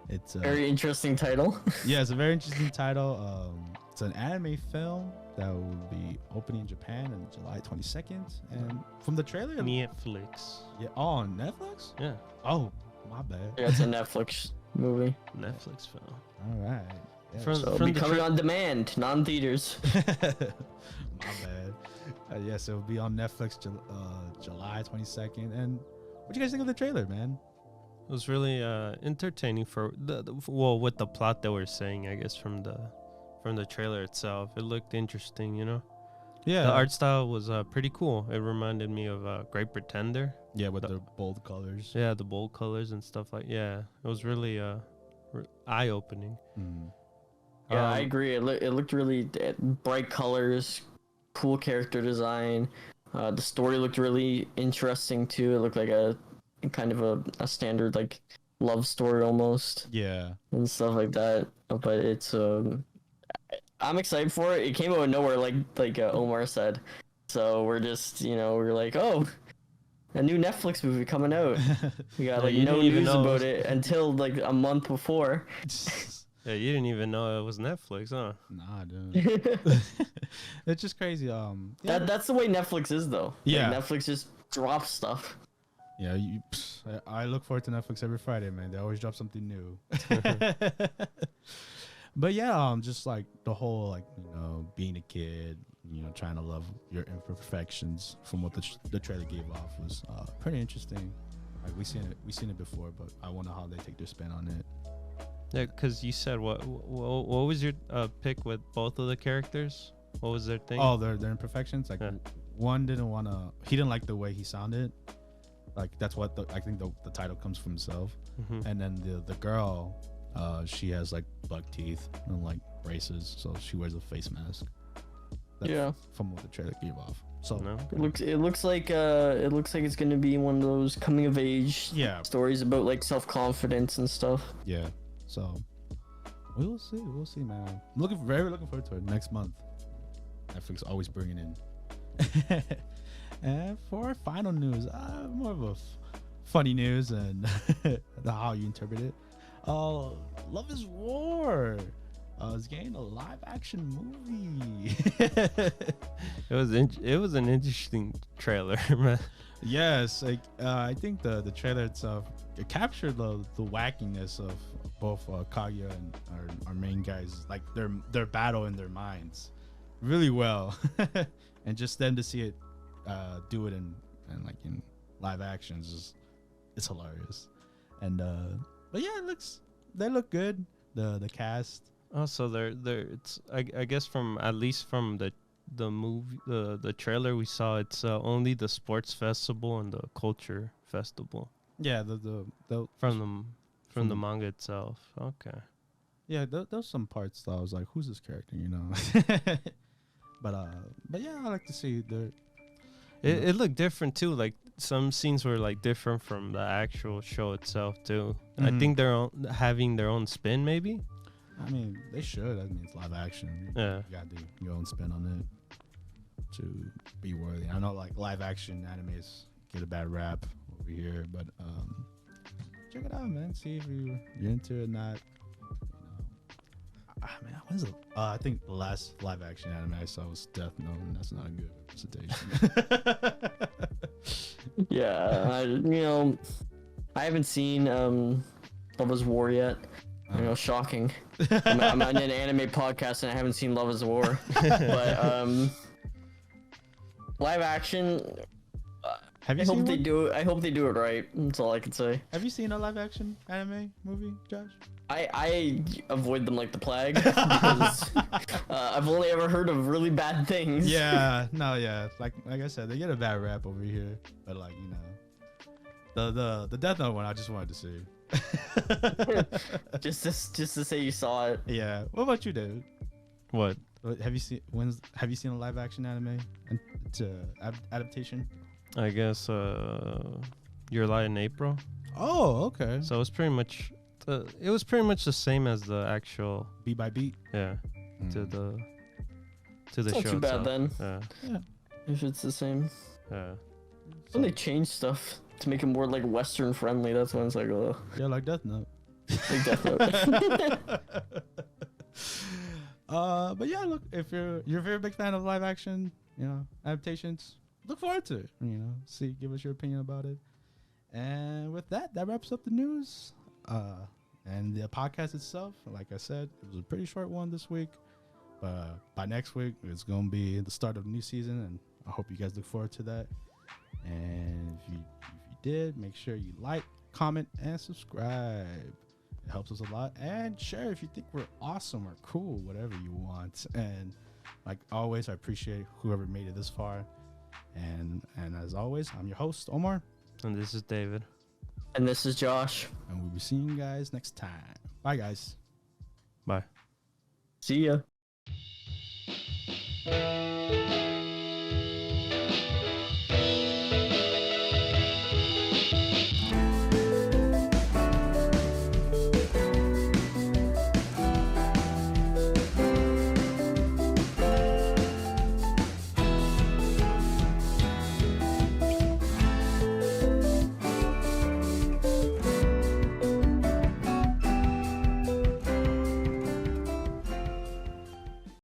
It's a very interesting title. Yeah, it's a very interesting title. It's an anime film that will be opening in Japan on July 22nd. And from the trailer, Netflix. Yeah, on Netflix? Yeah. Oh, my bad. Yeah, it's a Netflix movie. Netflix film. All right. Yeah, so it'll be coming on demand, non-theaters. My bad. Yes, it'll be on Netflix July 22nd. And what do you guys think of the trailer, man? It was really entertaining for with the plot that we're saying, I guess, from the trailer itself. It looked interesting, Yeah. The art style was pretty cool. It reminded me of Great Pretender. Yeah, with the bold colors. Yeah, the bold colors and stuff like. Yeah, it was really eye-opening. Yeah, I agree. It looked really bright colors, cool character design. The story looked really interesting too. It looked like a kind of a standard like love story almost. Yeah, and stuff like that. But it's I'm excited for it. It came out of nowhere, like Omar said. So we're just we're like, oh, a new Netflix movie coming out. We got like no news about it until like a month before. Yeah, you didn't even know it was Netflix, huh? Nah, dude. It's just crazy. That's the way Netflix is, though. Yeah, like, Netflix just drops stuff. Yeah, I look forward to Netflix every Friday, man. They always drop something new. But yeah, just like the whole like being a kid, trying to love your imperfections from what the trailer gave off was pretty interesting. Like we've seen it before, but I wonder how they take their spin on it. Yeah, because you said what was your pick with both of the characters? What was their thing? Oh, their imperfections. Like one didn't want to. He didn't like the way he sounded. Like that's what I think the title comes from himself. And then the girl, she has like buck teeth and like braces, so she wears a face mask. From what the trailer gave off. So it looks like it's gonna be one of those coming of age stories about like self-confidence and stuff. Yeah. So we'll see, man. I'm very looking forward to it next month. Netflix always bringing in. And for our final news, more of a funny news and how you interpret it. Love is War is getting a live action movie. It was an interesting trailer, man. Yes, like I think the trailer itself it captured the wackiness of both Kaguya and our main guys, like their battle in their minds, really well, and just them to see it do it in live actions it's hilarious. And but yeah, they look good. The cast. Oh, so they're it's I guess from at least from the movie the trailer we saw, it's only the sports festival and the culture festival. Yeah, the from the manga itself. Okay. Yeah, there's some parts that I was like, who's this character, you know? But yeah, I like to see it looked different too. Like some scenes were like different from the actual show itself too. I think they're having their own spin maybe. I mean, they should. I mean, it's live action. Yeah. You gotta do your own spin on it to be worthy. I know, like, live action animes get a bad rap over here, but check it out, man. See if you're into it or not. You know, man, what is it? I think the last live action anime I saw was Death Note, and that's not a good representation. Yeah, I haven't seen Love is War yet. Shocking. I'm on an anime podcast and I haven't seen Love is War. But live action. Have you I seen hope one? they do it. I hope they do it right. That's all I can say. Have you seen a live action anime movie, Josh? I avoid them like the plague because I've only ever heard of really bad things. Yeah, no, yeah. Like I said, they get a bad rap over here, but like the Death Note one, I just wanted to see. just to say you saw it. Yeah. What about you, David? What? Have you seen a live action anime adaptation? I guess Your Lie in April. Oh, okay. So it's pretty much it was pretty much the same as the actual beat by beat. Yeah. To the It's show not too bad itself. then. Yeah. If it's the same. Yeah. When they change stuff to make it more like Western friendly, that's when it's like, oh. Yeah, like Death Note. Like Death Note. But yeah, look, if you're a very big fan of live action, adaptations, look forward to it. Give us your opinion about it. And with that wraps up the news. And the podcast itself, like I said, it was a pretty short one this week. But by next week, it's gonna be the start of a new season, and I hope you guys look forward to that. And if you did, make sure you like, comment, and subscribe. It helps us a lot. And share if you think we're awesome or cool, whatever you want. And like always, I appreciate whoever made it this far. And as always, I'm your host, Omar. And this is David. And this is Josh. And we'll be seeing you guys next time. Bye, guys. Bye. See ya.